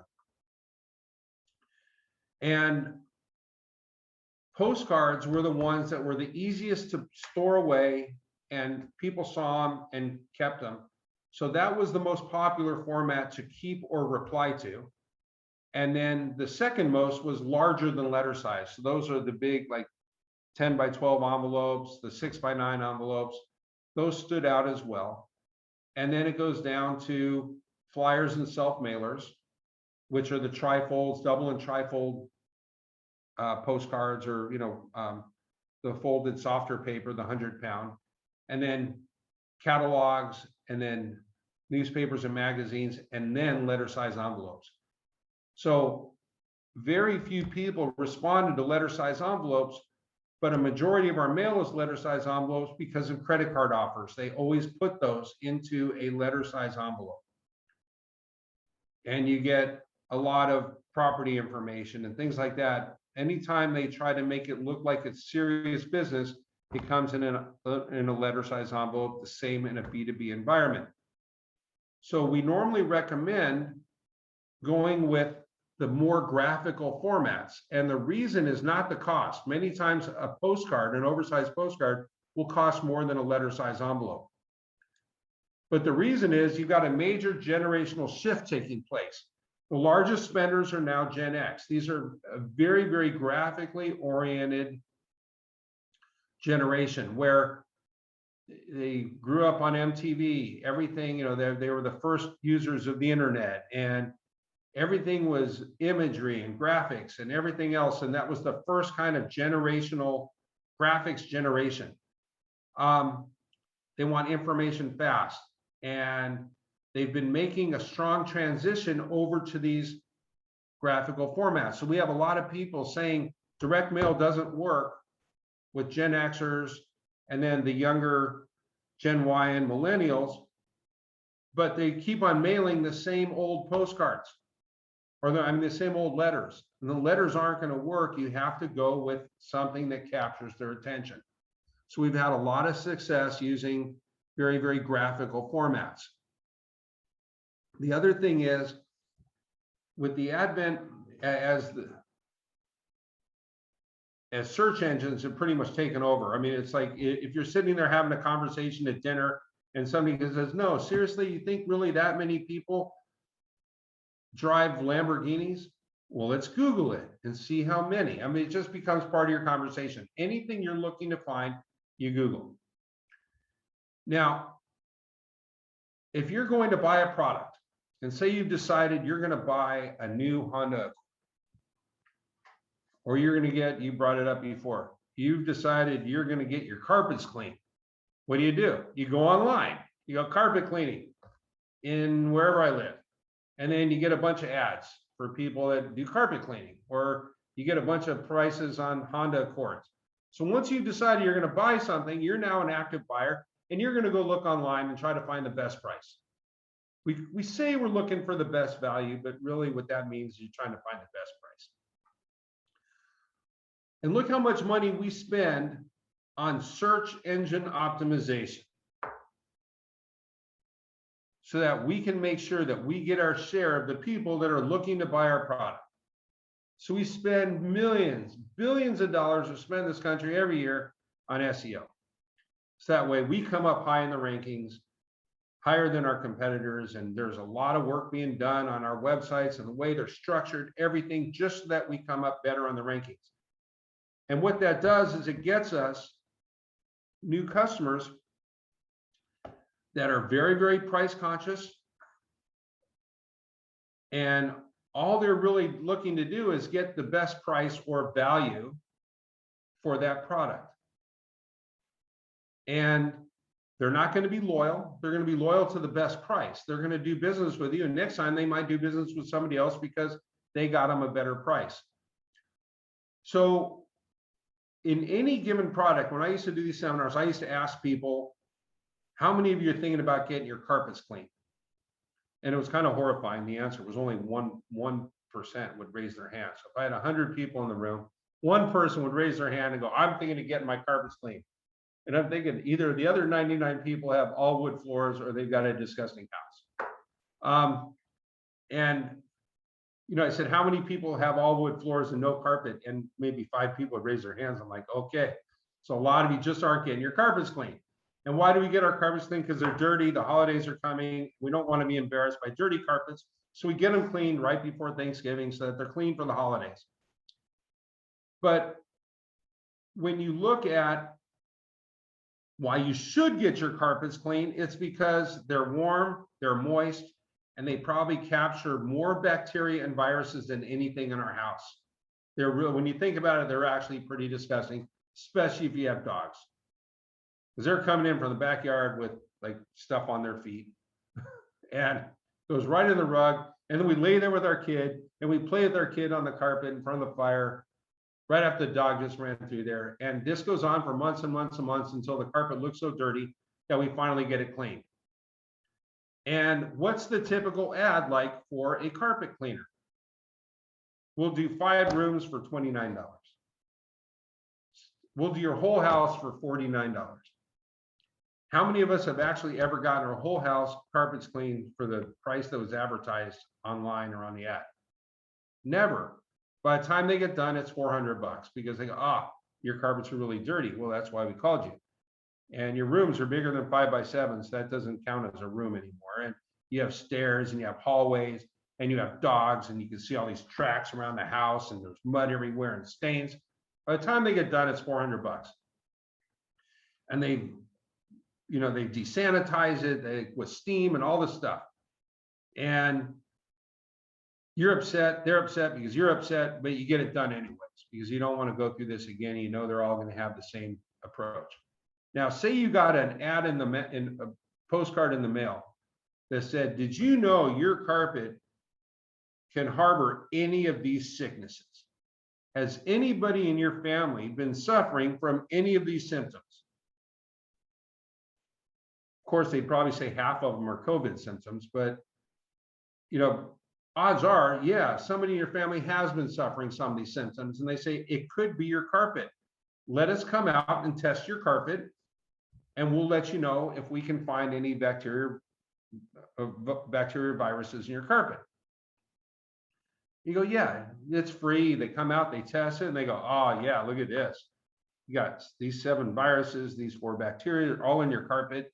And postcards were the ones that were the easiest to store away, and people saw them and kept them. So that was the most popular format to keep or reply to. And then the second most was larger than letter size. So those are the big, like 10 by 12 envelopes, the 6 by 9 envelopes. Those stood out as well. And then it goes down to flyers and self-mailers, which are the trifolds, double and trifold postcards, or, the folded softer paper, the 100-pound. And then catalogs, and then newspapers and magazines, and then letter size envelopes. So very few people responded to letter size envelopes, but a majority of our mail is letter size envelopes because of credit card offers. They always put those into a letter size envelope. And you get a lot of property information and things like that. Anytime they try to make it look like it's serious business, it comes in a letter size envelope, the same in a B2B environment. So we normally recommend going with the more graphical formats. And the reason is not the cost. Many times a postcard, an oversized postcard, will cost more than a letter size envelope. But the reason is you've got a major generational shift taking place. The largest spenders are now Gen X. These are a very, very graphically oriented generation where they grew up on MTV, everything, they were the first users of the internet, and everything was imagery and graphics and everything else. And that was the first kind of generational graphics generation. They want information fast. And they've been making a strong transition over to these graphical formats. So we have a lot of people saying direct mail doesn't work with Gen Xers and then the younger Gen Y and millennials, but they keep on mailing the same old postcards. or the same old letters. And the letters aren't going to work. You have to go with something that captures their attention. So we've had a lot of success using very, very graphical formats. The other thing is, with the advent as search engines have pretty much taken over. I mean, it's like if you're sitting there having a conversation at dinner and somebody says, no, seriously, you think really that many people drive Lamborghinis? Well, let's Google it and see how many. I mean, it just becomes part of your conversation. Anything you're looking to find, you Google. Now, if you're going to buy a product, and say you've decided you're going to buy a new Honda, or you're going to get, you brought it up before, you've decided you're going to get your carpets cleaned. What do? You go online, you go carpet cleaning in wherever I live. And then you get a bunch of ads for people that do carpet cleaning, or you get a bunch of prices on Honda Accords. So once you've decided you're going to buy something, you're now an active buyer, and you're going to go look online and try to find the best price. We say we're looking for the best value, but really what that means is you're trying to find the best price. And look how much money we spend on search engine optimization, so that we can make sure that we get our share of the people that are looking to buy our product. So we spend millions, billions of dollars are spent in this country every year on SEO. So that way we come up high in the rankings, higher than our competitors, and there's a lot of work being done on our websites and the way they're structured, everything, just so that we come up better on the rankings. And what that does is it gets us new customers that are very, very price conscious, and all they're really looking to do is get the best price or value for that product. And they're not going to be loyal. They're going to be loyal to the best price. They're going to do business with you, and next time they might do business with somebody else because they got them a better price. So in any given product, when I used to do these seminars, I used to ask people, how many of you are thinking about getting your carpets cleaned? And it was kind of horrifying. The answer was only 1% would raise their hand. So if I had 100 people in the room, one person would raise their hand and go, I'm thinking of getting my carpets cleaned. And I'm thinking either the other 99 people have all wood floors or they've got a disgusting house. And you know, I said, how many people have all wood floors and no carpet? And maybe 5 people would raise their hands. I'm like, okay, so a lot of you just aren't getting your carpets cleaned. And why do we get our carpets cleaned? Because they're dirty. The holidays are coming. We don't want to be embarrassed by dirty carpets. So we get them cleaned right before Thanksgiving so that they're clean for the holidays. But when you look at why you should get your carpets clean, it's because they're warm, they're moist, and they probably capture more bacteria and viruses than anything in our house. They're real, when you think about it, they're actually pretty disgusting, especially if you have dogs. Because they're coming in from the backyard with like stuff on their feet and goes right in the rug. And then we lay there with our kid and we play with our kid on the carpet in front of the fire right after the dog just ran through there. And this goes on for months and months and months until the carpet looks so dirty that we finally get it cleaned. And what's the typical ad like for a carpet cleaner? We'll do 5 rooms for $29. We'll do your whole house for $49. How many of us have actually ever gotten our whole house carpets cleaned for the price that was advertised online or on the ad? Never. By the time they get done, it's $400 because they go, your carpets are really dirty. Well, that's why we called you. And your rooms are bigger than 5x7, so that doesn't count as a room anymore. And you have stairs and you have hallways and you have dogs and you can see all these tracks around the house and there's mud everywhere and stains. By the time they get done, it's $400. And they desanitize it with steam and all this stuff. And you're upset, they're upset because you're upset, but you get it done anyways because you don't want to go through this again. You know they're all going to have the same approach. Now, say you got an ad in a postcard in the mail that said, did you know your carpet can harbor any of these sicknesses? Has anybody in your family been suffering from any of these symptoms? Of course, they'd probably say half of them are COVID symptoms, but odds are, yeah, somebody in your family has been suffering some of these symptoms, and they say it could be your carpet. Let us come out and test your carpet, and we'll let you know if we can find any bacteria viruses in your carpet. You go, yeah, it's free. They come out, they test it, and they go, oh yeah, look at this. You got these 7 viruses, these 4 bacteria, all in your carpet.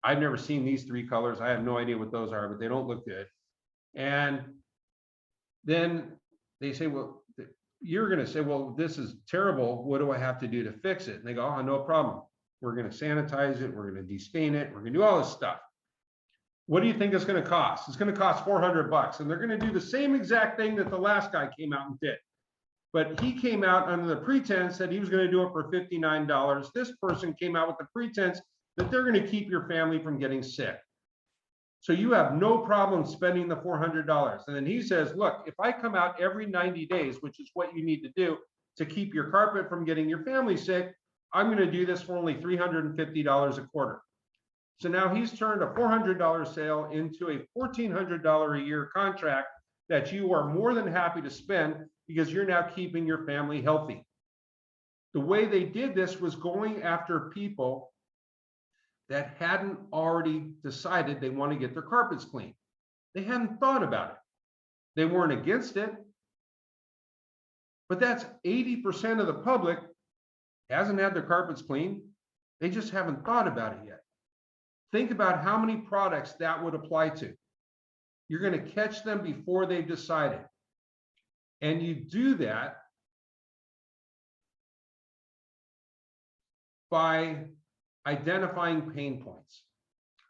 I've never seen these 3 colors. I have no idea what those are, but they don't look good. And then they say, well, you're going to say, well, this is terrible. What do I have to do to fix it? And they go, oh, no problem. We're going to sanitize it. We're going to destain it. We're going to do all this stuff. What do you think it's going to cost? It's going to cost $400, and they're going to do the same exact thing that the last guy came out and did. But he came out under the pretense that he was going to do it for $59. This person came out with the pretense that they're going to keep your family from getting sick. So you have no problem spending the $400. And then he says, look, if I come out every 90 days, which is what you need to do to keep your carpet from getting your family sick, I'm going to do this for only $350 a quarter. So now he's turned a $400 sale into a $1,400 a year contract that you are more than happy to spend because you're now keeping your family healthy. The way they did this was going after people that hadn't already decided they want to get their carpets clean. They hadn't thought about it. They weren't against it. But that's 80% of the public hasn't had their carpets cleaned. They just haven't thought about it yet. Think about how many products that would apply to. You're going to catch them before they've decided. And you do that by identifying pain points.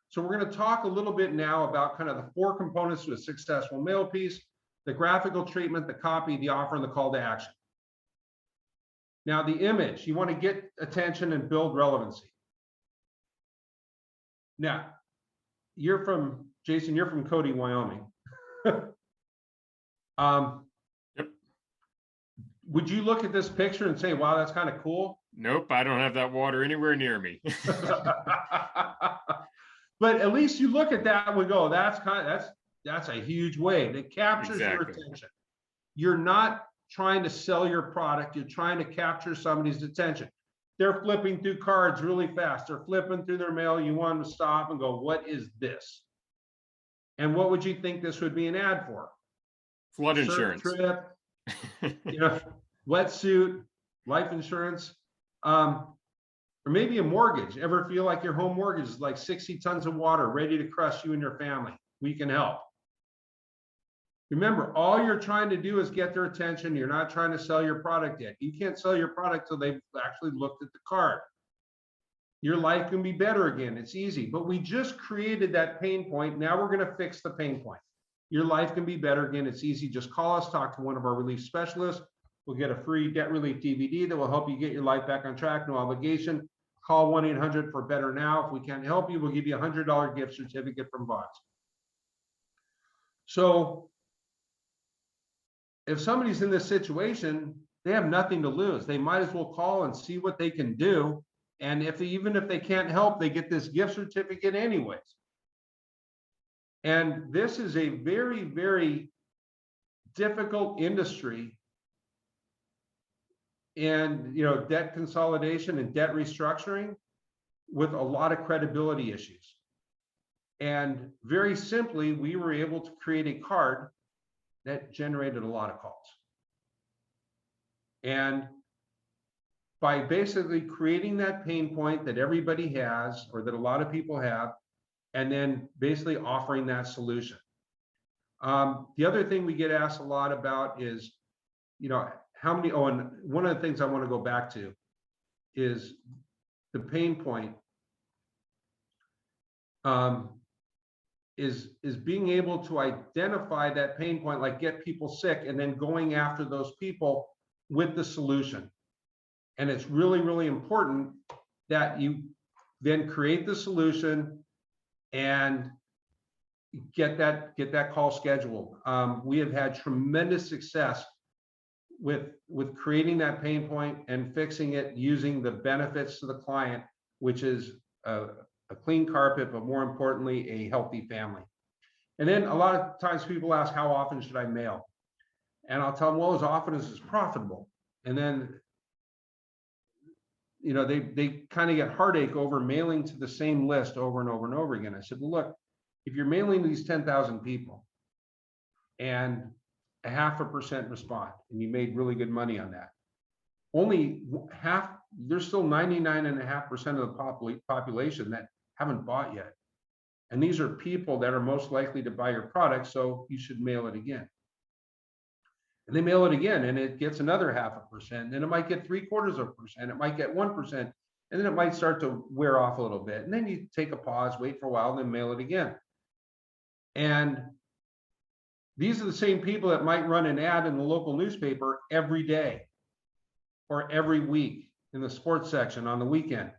So we're going to talk a little bit now about kind of the 4 components to a successful mail piece: the graphical treatment, the copy, the offer, and the call to action. Now, the image, you want to get attention and build relevancy. Now, Jason, you're from Cody, Wyoming. Yep. Would you look at this picture and say, wow, that's kind of cool? Nope, I don't have that water anywhere near me. But at least you look at that and we go, that's a huge wave. It captures your attention. You're not trying to sell your product. You're trying to capture somebody's attention. They're flipping through cards really fast. They're flipping through their mail. You want them to stop and go, what is this? And what would you think this would be an ad for? Flood insurance. Trip, wetsuit, life insurance, or maybe a mortgage. Ever feel like your home mortgage is like 60 tons of water ready to crush you and your family? We can help. Remember, all you're trying to do is get their attention. You're not trying to sell your product yet. You can't sell your product till they've actually looked at the card. Your life can be better again. It's easy, but we just created that pain point. Now we're going to fix the pain point. Your life can be better again. It's easy. Just call us, talk to one of our relief specialists. We'll get a free debt relief DVD that will help you get your life back on track. No obligation. Call 1-800 for Better Now. If we can't help you, we'll give you a $100 gift certificate from Bonds. So if somebody's in this situation, they have nothing to lose. They might as well call and see what they can do. And even if they can't help, they get this gift certificate anyways. And this is a very, very difficult industry. And, debt consolidation and debt restructuring with a lot of credibility issues. And very simply, we were able to create a card that generated a lot of calls. And by basically creating that pain point that everybody has, or that a lot of people have, and then basically offering that solution. The other thing we get asked a lot about is, how many, and one of the things I want to go back to is the pain point is being able to identify that pain point, like get people sick, and then going after those people with the solution. And it's really, really important that you then create the solution and get that call scheduled. We have had tremendous success with creating that pain point and fixing it using the benefits to the client, which is a clean carpet, but more importantly, a healthy family. And then a lot of times people ask, how often should I mail? And I'll tell them, well, as often as is profitable. And then, you know, they kind of get heartache over mailing to the same list over and over and over again. I said, well, look, if you're mailing to these 10,000 people and 0.5% respond, and you made really good money on that, only half, there's still 99.5% of the population that haven't bought yet. And these are people that are most likely to buy your product, so you should mail it again. And they mail it again, and it gets another 0.5%. Then it might get 0.75%. It might get 1%, and then it might start to wear off a little bit. And then you take a pause, wait for a while, and then mail it again. And these are the same people that might run an ad in the local newspaper every day, or every week in the sports section on the weekend,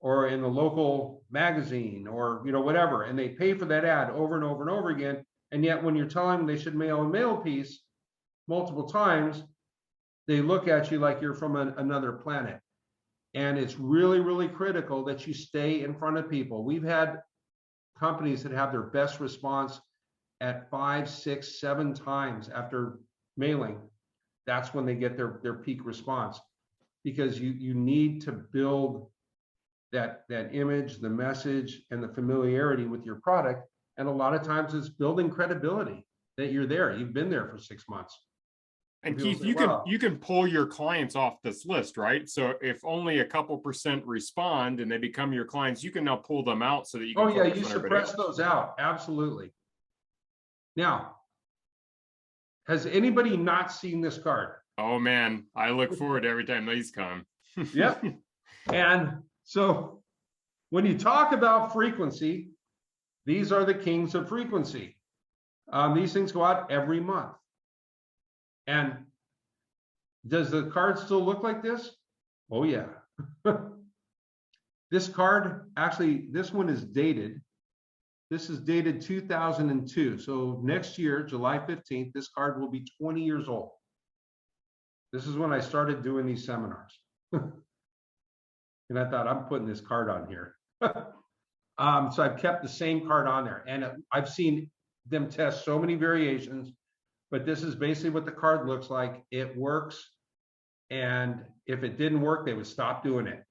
or in the local magazine, or, you know, whatever. And they pay for that ad over and over and over again. And yet when you're telling them they should mail a mail piece multiple times, they look at you like you're from another planet. And it's really, really critical that you stay in front of people. We've had companies that have their best response at 5, 6, 7 times after mailing. That's when they get their peak response, because you need to build that image, the message, and the familiarity with your product. And a lot of times it's building credibility that you're there. You've been there for 6 months. And Keith, you can pull your clients off this list, right? So if only a couple % respond and they become your clients, you can now pull them out so that you can. Oh yeah, you suppress those out. Absolutely. Now, has anybody not seen this card? Oh man, I look forward to every time these come. Yep. And so when you talk about frequency, these are the kings of frequency. These things go out every month. And does the card still look like this? Oh yeah. This card, actually, this one is dated. This is dated 2002. So next year, July 15th, this card will be 20 years old. This is when I started doing these seminars. And I thought, I'm putting this card on here. So I've kept the same card on there. And I've seen them test so many variations, but this is basically what the card looks like. It works. And if it didn't work, they would stop doing it.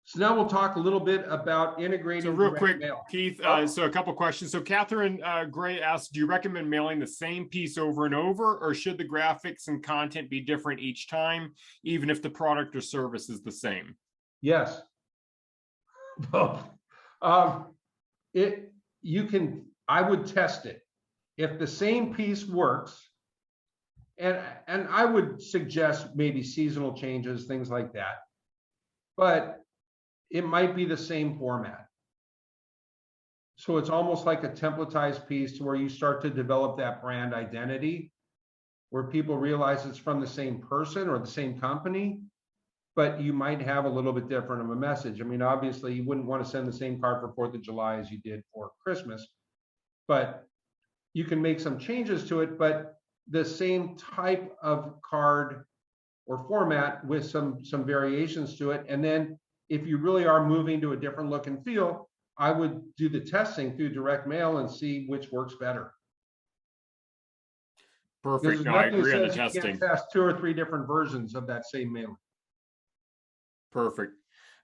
So now we'll talk a little bit about integrating. So real quick, mail. Keith, so a couple questions. So Catherine Gray asked, do you recommend mailing the same piece over and over, or should the graphics and content be different each time, even if the product or service is the same? Yes. Both. I would test it. If the same piece works, and I would suggest maybe seasonal changes, things like that. But it might be the same format. So it's almost like a templatized piece to where you start to develop that brand identity, where people realize it's from the same person or the same company, but you might have a little bit different of a message. I mean, obviously you wouldn't want to send the same card for 4th of July as you did for Christmas, but you can make some changes to it, but the same type of card or format with some variations to it. And then if you really are moving to a different look and feel, I would do the testing through direct mail and see which works better. Perfect. No, I agree on the testing. You can test 2 or 3 different versions of that same mailing. Perfect.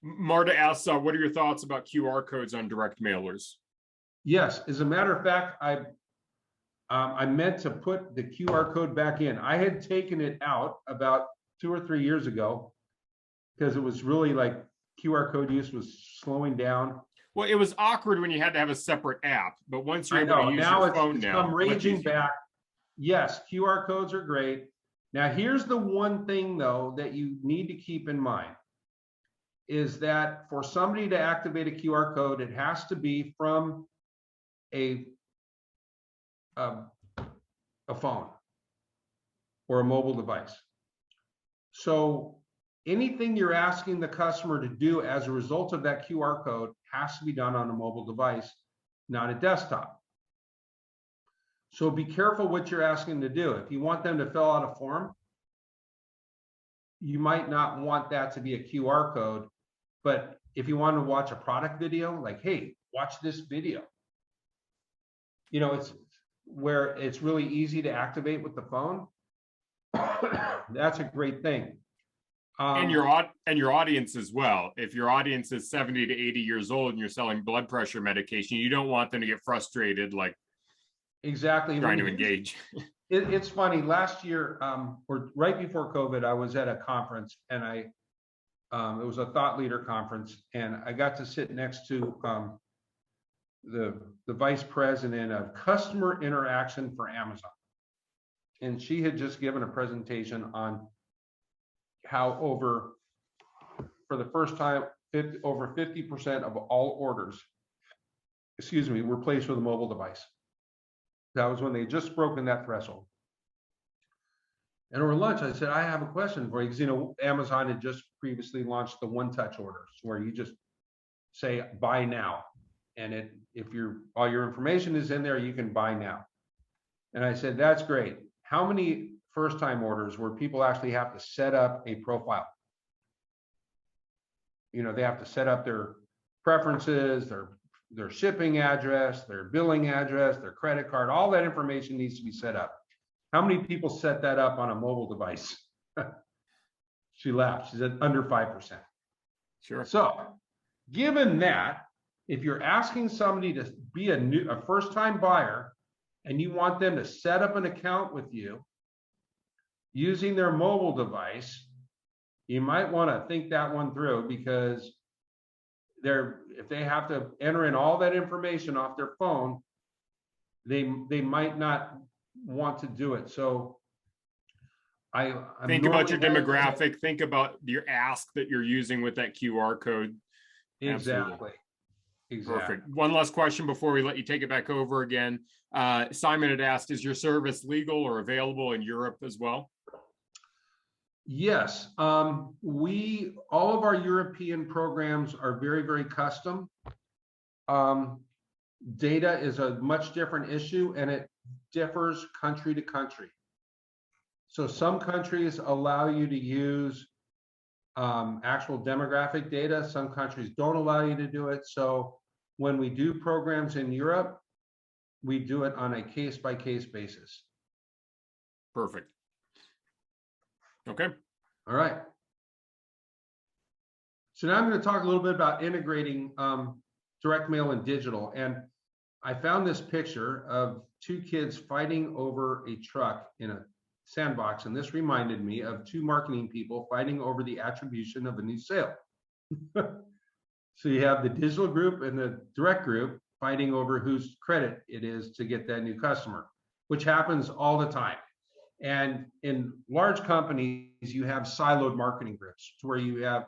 Marta asks, what are your thoughts about QR codes on direct mailers? Yes, as a matter of fact, I meant to put the QR code back in. I had taken it out about 2 or 3 years ago because it was really like QR code use was slowing down. Well, it was awkward when you had to have a separate app, but once you're able to use your phone now, it's come raging back. Yes, QR codes are great. Now, here's the one thing though that you need to keep in mind is that for somebody to activate a QR code, it has to be from a phone or a mobile device. So anything you're asking the customer to do as a result of that QR code has to be done on a mobile device, not a desktop. So be careful what you're asking them to do. If you want them to fill out a form, you might not want that to be a QR code. But if you want to watch a product video, like, hey, watch this video. You know, it's where it's really easy to activate with the phone. That's a great thing. And your audience as well. If your audience is 70 to 80 years old and you're selling blood pressure medication, you don't want them to get frustrated, like exactly trying to engage. It's funny. Last year, or right before COVID, I was at a conference, and it was a thought leader conference, and I got to sit next to the vice president of customer interaction for Amazon, and she had just given a presentation on how for the first time, over 50% of all orders, were placed with a mobile device. That was when they just broken that threshold. And over lunch, I said, I have a question for you, because, you know, Amazon had just previously launched the one-touch orders, where you just say, buy now. And if all your information is in there, you can buy now. And I said, that's great. How many first-time orders where people actually have to set up a profile? You know, they have to set up their preferences, their shipping address, their billing address, their credit card, all that information needs to be set up. How many people set that up on a mobile device? She laughed. She said under 5%. Sure. So given that, if you're asking somebody to be a first-time buyer and you want them to set up an account with you using their mobile device, you might want to think that one through, because if they have to enter in all that information off their phone, they might not want to do it. So I'm think about your demographic, think about your ask that you're using with that QR code. Exactly. Perfect. One last question before we let you take it back over again. Simon had asked, is your service legal or available in Europe as well? Yes, all of our European programs are very, very custom. Data is a much different issue, and it differs country to country. So some countries allow you to use actual demographic data. Some countries don't allow you to do it. So when we do programs in Europe, we do it on a case-by-case basis. Perfect. Okay. All right. So now I'm going to talk a little bit about integrating direct mail and digital. And I found this picture of two kids fighting over a truck in a sandbox. And this reminded me of two marketing people fighting over the attribution of a new sale. So you have the digital group and the direct group fighting over whose credit it is to get that new customer, which happens all the time. And in large companies, you have siloed marketing groups, where you have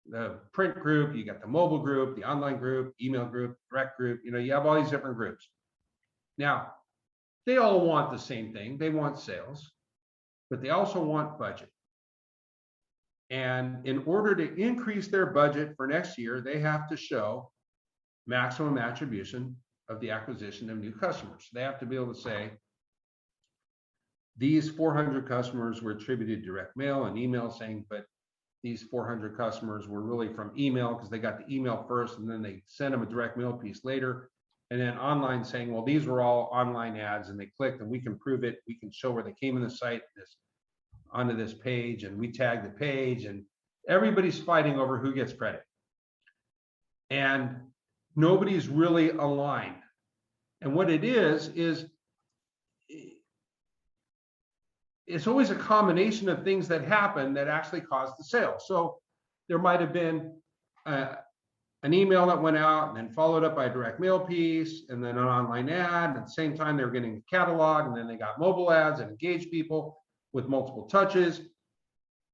the print group, you got the mobile group, the online group, email group, direct group, you know, you have all these different groups. Now, they all want the same thing. They want sales, but they also want budget. And in order to increase their budget for next year, they have to show maximum attribution of the acquisition of new customers. They have to be able to say, these 400 customers were attributed direct mail and email, saying, but these 400 customers were really from email because they got the email first, and then they sent them a direct mail piece later. And then online saying, well, these were all online ads and they clicked, and we can prove it. We can show where they came in the site onto this page, and we tag the page, and everybody's fighting over who gets credit. And nobody's really aligned. And what it is it's always a combination of things that happen that actually cause the sale. So there might have been an email that went out and then followed up by a direct mail piece, and then an online ad. At the same time, they were getting a catalog, and then they got mobile ads and engaged people with multiple touches.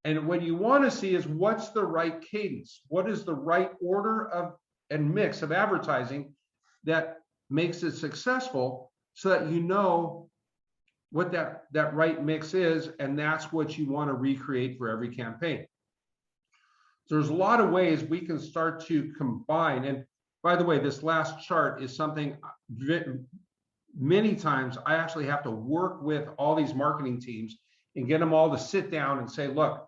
And what you want to see is, what's the right cadence? What is the right order of and mix of advertising that makes it successful, so that you know what that right mix is, and that's what you want to recreate for every campaign. So there's a lot of ways we can start to combine. And by the way, this last chart is something many times I actually have to work with all these marketing teams and get them all to sit down and say, look,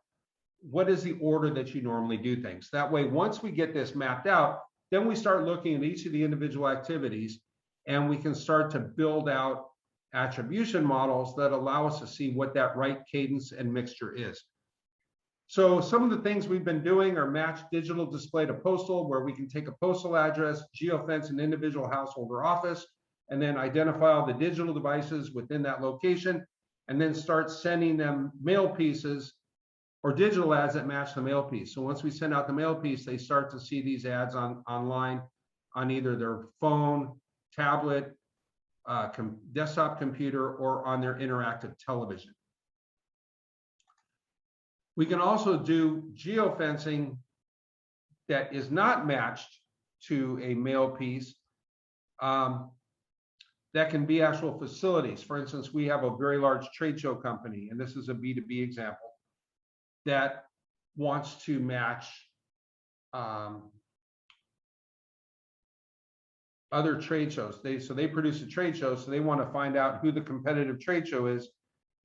what is the order that you normally do things? That way, once we get this mapped out, Then we start looking at each of the individual activities, and we can start to build out attribution models that allow us to see what that right cadence and mixture is. So some of the things we've been doing are match digital display to postal, where we can take a postal address, geofence an individual household or office, and then identify all the digital devices within that location, and then start sending them mail pieces or digital ads that match the mail piece. So once we send out the mail piece, they start to see these ads online on either their phone, tablet, desktop computer, or on their interactive television. We can also do geofencing that is not matched to a mail piece. That can be actual facilities. For instance, we have a very large trade show company, and this is a B2B example, that wants to match other trade shows. So they produce a trade show, so they want to find out who the competitive trade show is,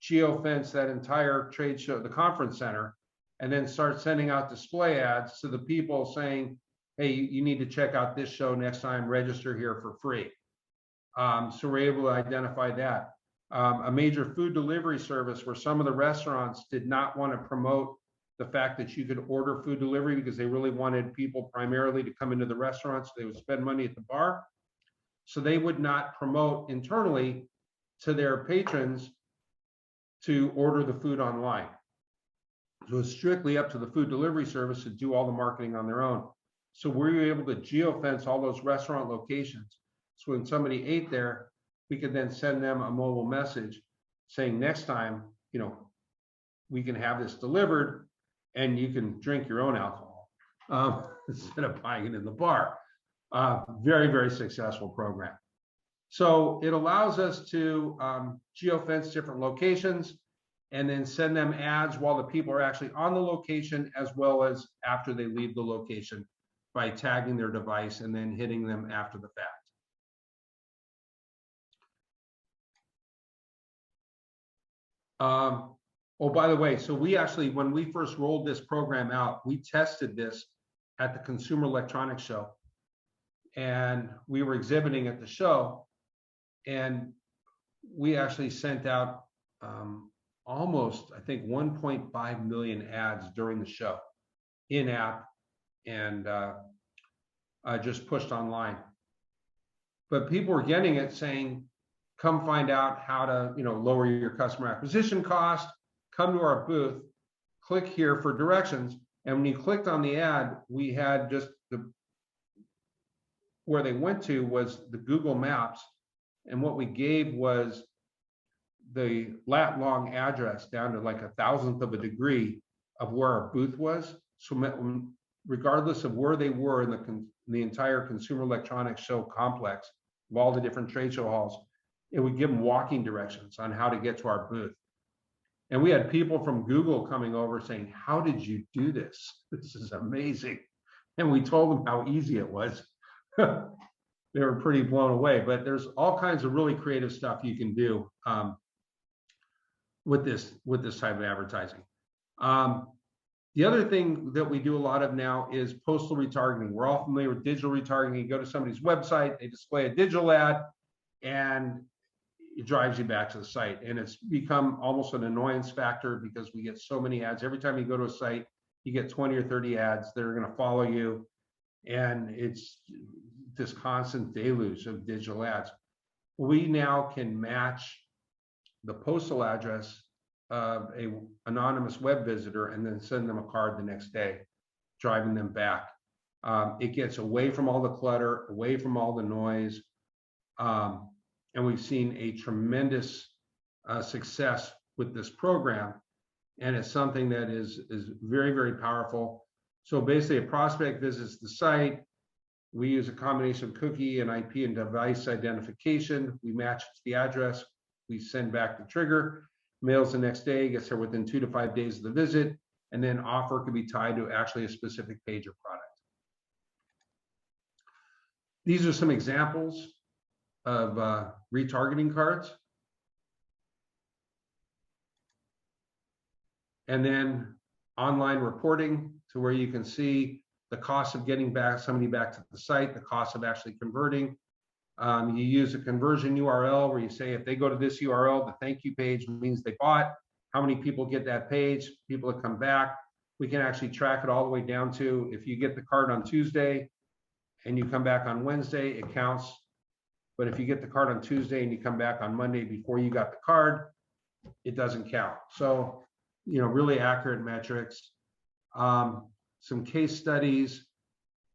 geofence that entire trade show, the conference center, and then start sending out display ads to the people saying, hey, you need to check out this show next time, register here for free. So we're able to identify that. A major food delivery service where some of the restaurants did not want to promote the fact that you could order food delivery because they really wanted people primarily to come into the restaurants. So they would spend money at the bar. So they would not promote internally to their patrons to order the food online. So it's strictly up to the food delivery service to do all the marketing on their own. So we were able to geofence all those restaurant locations. So when somebody ate there, we could then send them a mobile message saying, next time, we can have this delivered and you can drink your own alcohol instead of buying it in the bar. Very, very successful program. So it allows us to geofence different locations and then send them ads while the people are actually on the location, as well as after they leave the location, by tagging their device and then hitting them after the fact. Oh, by the way, so we actually, when we first rolled this program out, we tested this at the Consumer Electronics Show, and we were exhibiting at the show, and we actually sent out almost, I think, 1.5 million ads during the show, in-app and just pushed online. But people were getting it saying, come find out how to, lower your customer acquisition cost, come to our booth, click here for directions. And when you clicked on the ad, we had just where they went to was the Google Maps. And what we gave was the lat long address down to like 1,000th of a degree of where our booth was. So regardless of where they were in the entire Consumer Electronics Show complex of all the different trade show halls, it would give them walking directions on how to get to our booth. And we had people from Google coming over saying, how did you do this? This is amazing. And we told them how easy it was. They were pretty blown away, but there's all kinds of really creative stuff you can do with this type of advertising. The other thing that we do a lot of now is postal retargeting. We're all familiar with digital retargeting. You go to somebody's website, they display a digital ad, and it drives you back to the site. And it's become almost an annoyance factor because we get so many ads. Every time you go to a site, you get 20 or 30 ads that are going to follow you. And it's this constant deluge of digital ads. We now can match the postal address of an anonymous web visitor and then send them a card the next day, driving them back. It gets away from all the clutter, away from all the noise. And we've seen a tremendous success with this program. And it's something that is very, very powerful. So basically a prospect visits the site. We use a combination of cookie and IP and device identification. We match it to the address. We send back the trigger, mails the next day, gets there within 2 to 5 days of the visit, and then offer could be tied to actually a specific page or product. These are some examples of retargeting cards. And then online reporting, to where you can see the cost of getting somebody back to the site, the cost of actually converting. You use a conversion URL where you say, if they go to this URL, the thank you page means they bought. How many people get that page? People that come back. We can actually track it all the way down to, if you get the card on Tuesday and you come back on Wednesday, it counts. But if you get the card on Tuesday and you come back on Monday before you got the card, it doesn't count. So, really accurate metrics. Some case studies.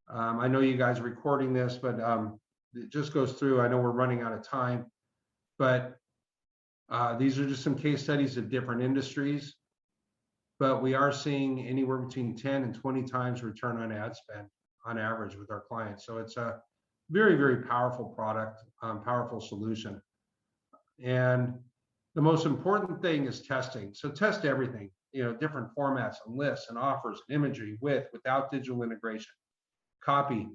I know you guys are recording this, but it just goes through. I know we're running out of time, but these are just some case studies of different industries. But we are seeing anywhere between 10 and 20 times return on ad spend on average with our clients. So it's a very, very powerful product, powerful solution. And the most important thing is testing. So test everything, different formats and lists and offers and imagery without digital integration, copy.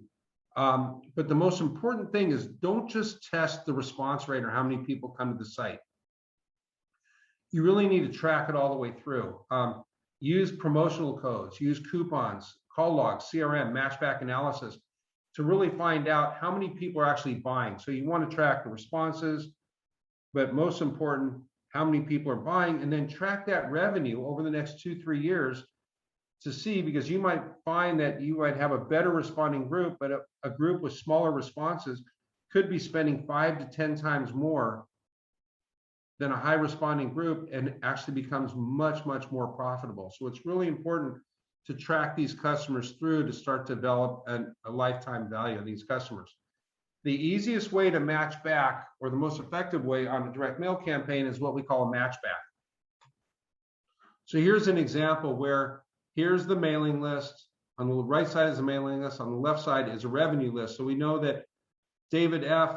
But the most important thing is don't just test the response rate or how many people come to the site. You really need to track it all the way through. Use promotional codes, use coupons, call logs, CRM, matchback analysis to really find out how many people are actually buying. So you want to track the responses, but most important, how many people are buying, and then track that revenue over the next 2-3 years to see, because you might find that you might have a better responding group, but a group with smaller responses could be spending 5 to 10 times more than a high responding group and actually becomes much, much more profitable. So it's really important to track these customers through to start to develop a lifetime value of these customers. The easiest way to match back, or the most effective way on a direct mail campaign, is what we call a match back. So here's an example where here's the mailing list. On the right side is a mailing list. On the left side is a revenue list. So we know that David F.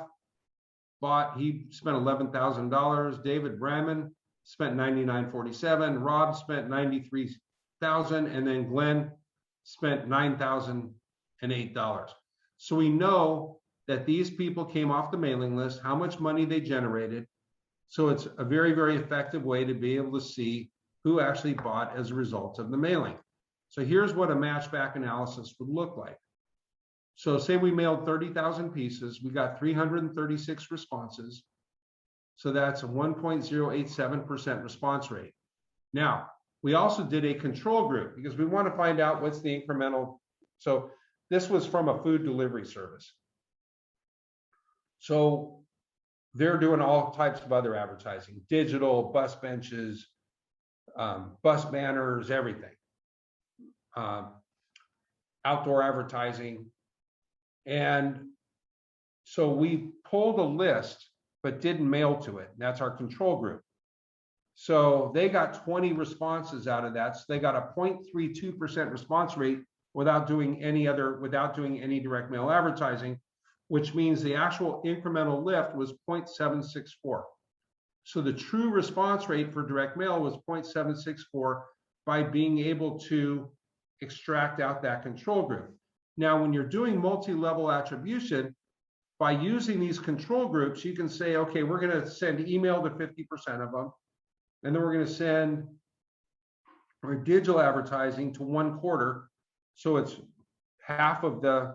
he spent $11,000. David Braman spent $99.47. Rob spent $93,000, and then Glenn spent $9,008. So we know that these people came off the mailing list, how much money they generated. So it's a very, very effective way to be able to see who actually bought as a result of the mailing. So here's what a matchback analysis would look like. So say we mailed 30,000 pieces, we got 336 responses. So that's a 1.087% response rate. Now, we also did a control group because we want to find out what's the incremental. So this was from a food delivery service. So they're doing all types of other advertising, digital, bus benches, bus banners, everything, outdoor advertising. And so we pulled a list, but didn't mail to it. And that's our control group. So they got 20 responses out of that. So they got a 0.32% response rate without doing any direct mail advertising, which means the actual incremental lift was 0.764. So the true response rate for direct mail was 0.764 by being able to extract out that control group. Now, when you're doing multi-level attribution, by using these control groups, you can say, okay, we're going to send email to 50% of them, and then we're going to send our digital advertising to 1/4. So it's half of the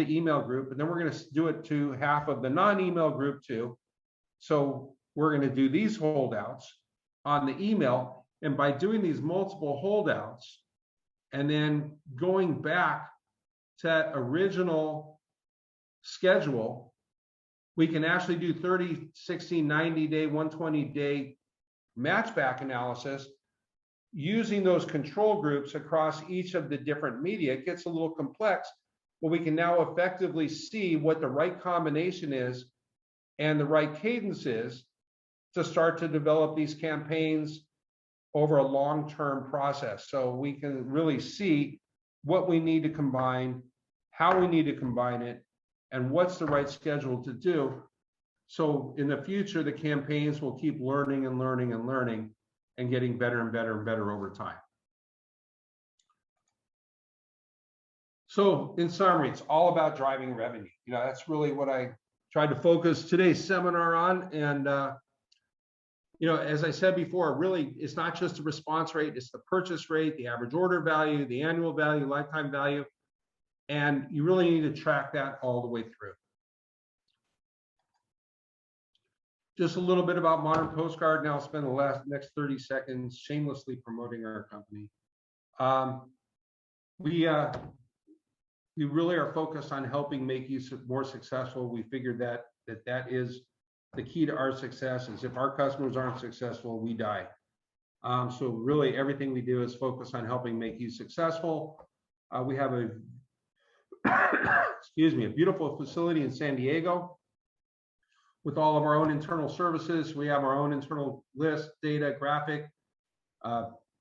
email group, and then we're going to do it to half of the non-email group too. So we're going to do these holdouts on the email, and by doing these multiple holdouts and then going back to that original schedule, we can actually do 30, 60, 90-day, 120-day matchback analysis using those control groups across each of the different media. It gets a little complex, but we can now effectively see what the right combination is and the right cadence is to start to develop these campaigns over a long-term process. So we can really see what we need to combine, how we need to combine it, and what's the right schedule to do. So in the future, the campaigns will keep learning and learning and learning and getting better and better and better over time. So in summary, it's all about driving revenue. That's really what I tried to focus today's seminar on. And, as I said before, really, it's not just the response rate, it's the purchase rate, the average order value, the annual value, lifetime value. And you really need to track that all the way through. Just a little bit about Modern Postcard. Now I'll spend the next 30 seconds shamelessly promoting our company. We really are focused on helping make you more successful. We figured that is the key to our success. Is if our customers aren't successful, we die. So really everything we do is focused on helping make you successful. We have a excuse me, a beautiful facility in San Diego with all of our own internal services. We have our own internal list, data, graphic,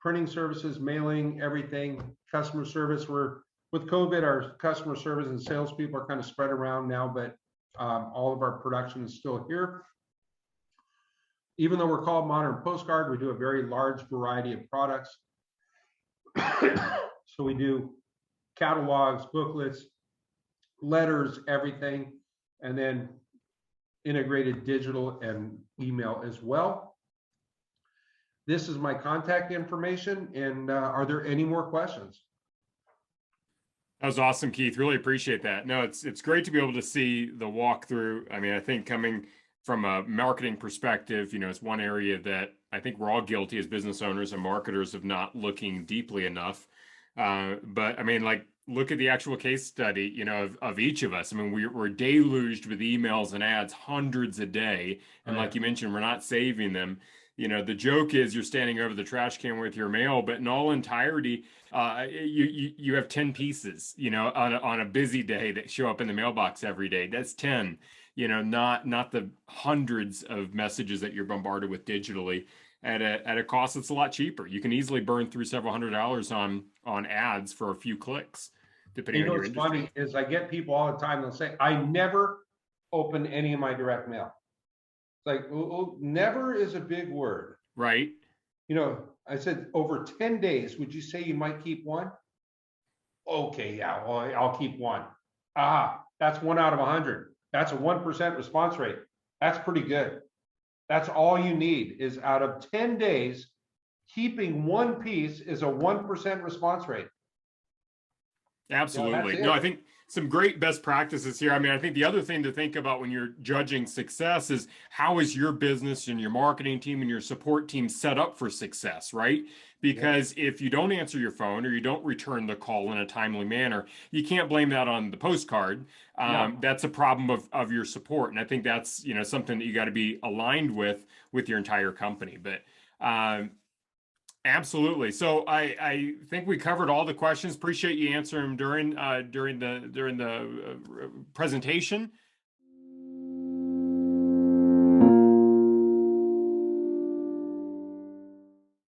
printing services, mailing, everything, customer service. With COVID, our customer service and salespeople are kind of spread around now, but all of our production is still here. Even though we're called Modern Postcard, we do a very large variety of products. So we do catalogs, booklets, letters, everything, and then integrated digital and email as well. This is my contact information. And are there any more questions? That was awesome, Keith. Really appreciate that. No, it's great to be able to see the walkthrough. I mean, I think coming from a marketing perspective, it's one area that I think we're all guilty as business owners and marketers of not looking deeply enough. But I mean, like, look at the actual case study, of each of us. I mean, we're deluged with emails and ads, hundreds a day. And like you mentioned, we're not saving them. The joke is you're standing over the trash can with your mail, but in all entirety, you have 10 pieces, on a busy day that show up in the mailbox every day. That's 10, not the hundreds of messages that you're bombarded with digitally at a cost that's a lot cheaper. You can easily burn through several $100s on ads for a few clicks, depending on your industry. What's funny is I get people all the time, they'll say, I never open any of my direct mail. Like, never is a big word. Right. I said, over 10 days, would you say you might keep one? Okay, yeah, well, I'll keep one. That's 1 out of 100. That's a 1% response rate. That's pretty good. That's all you need is out of 10 days, keeping one piece is a 1% response rate. Absolutely. No, I think some great best practices here. I mean, I think the other thing to think about when you're judging success is how is your business and your marketing team and your support team set up for success, right? Because if you don't answer your phone or you don't return the call in a timely manner, you can't blame that on the postcard. That's a problem of your support. And I think that's, something that you got to be aligned with your entire company. But absolutely. So I think we covered all the questions. Appreciate you answering them during the presentation.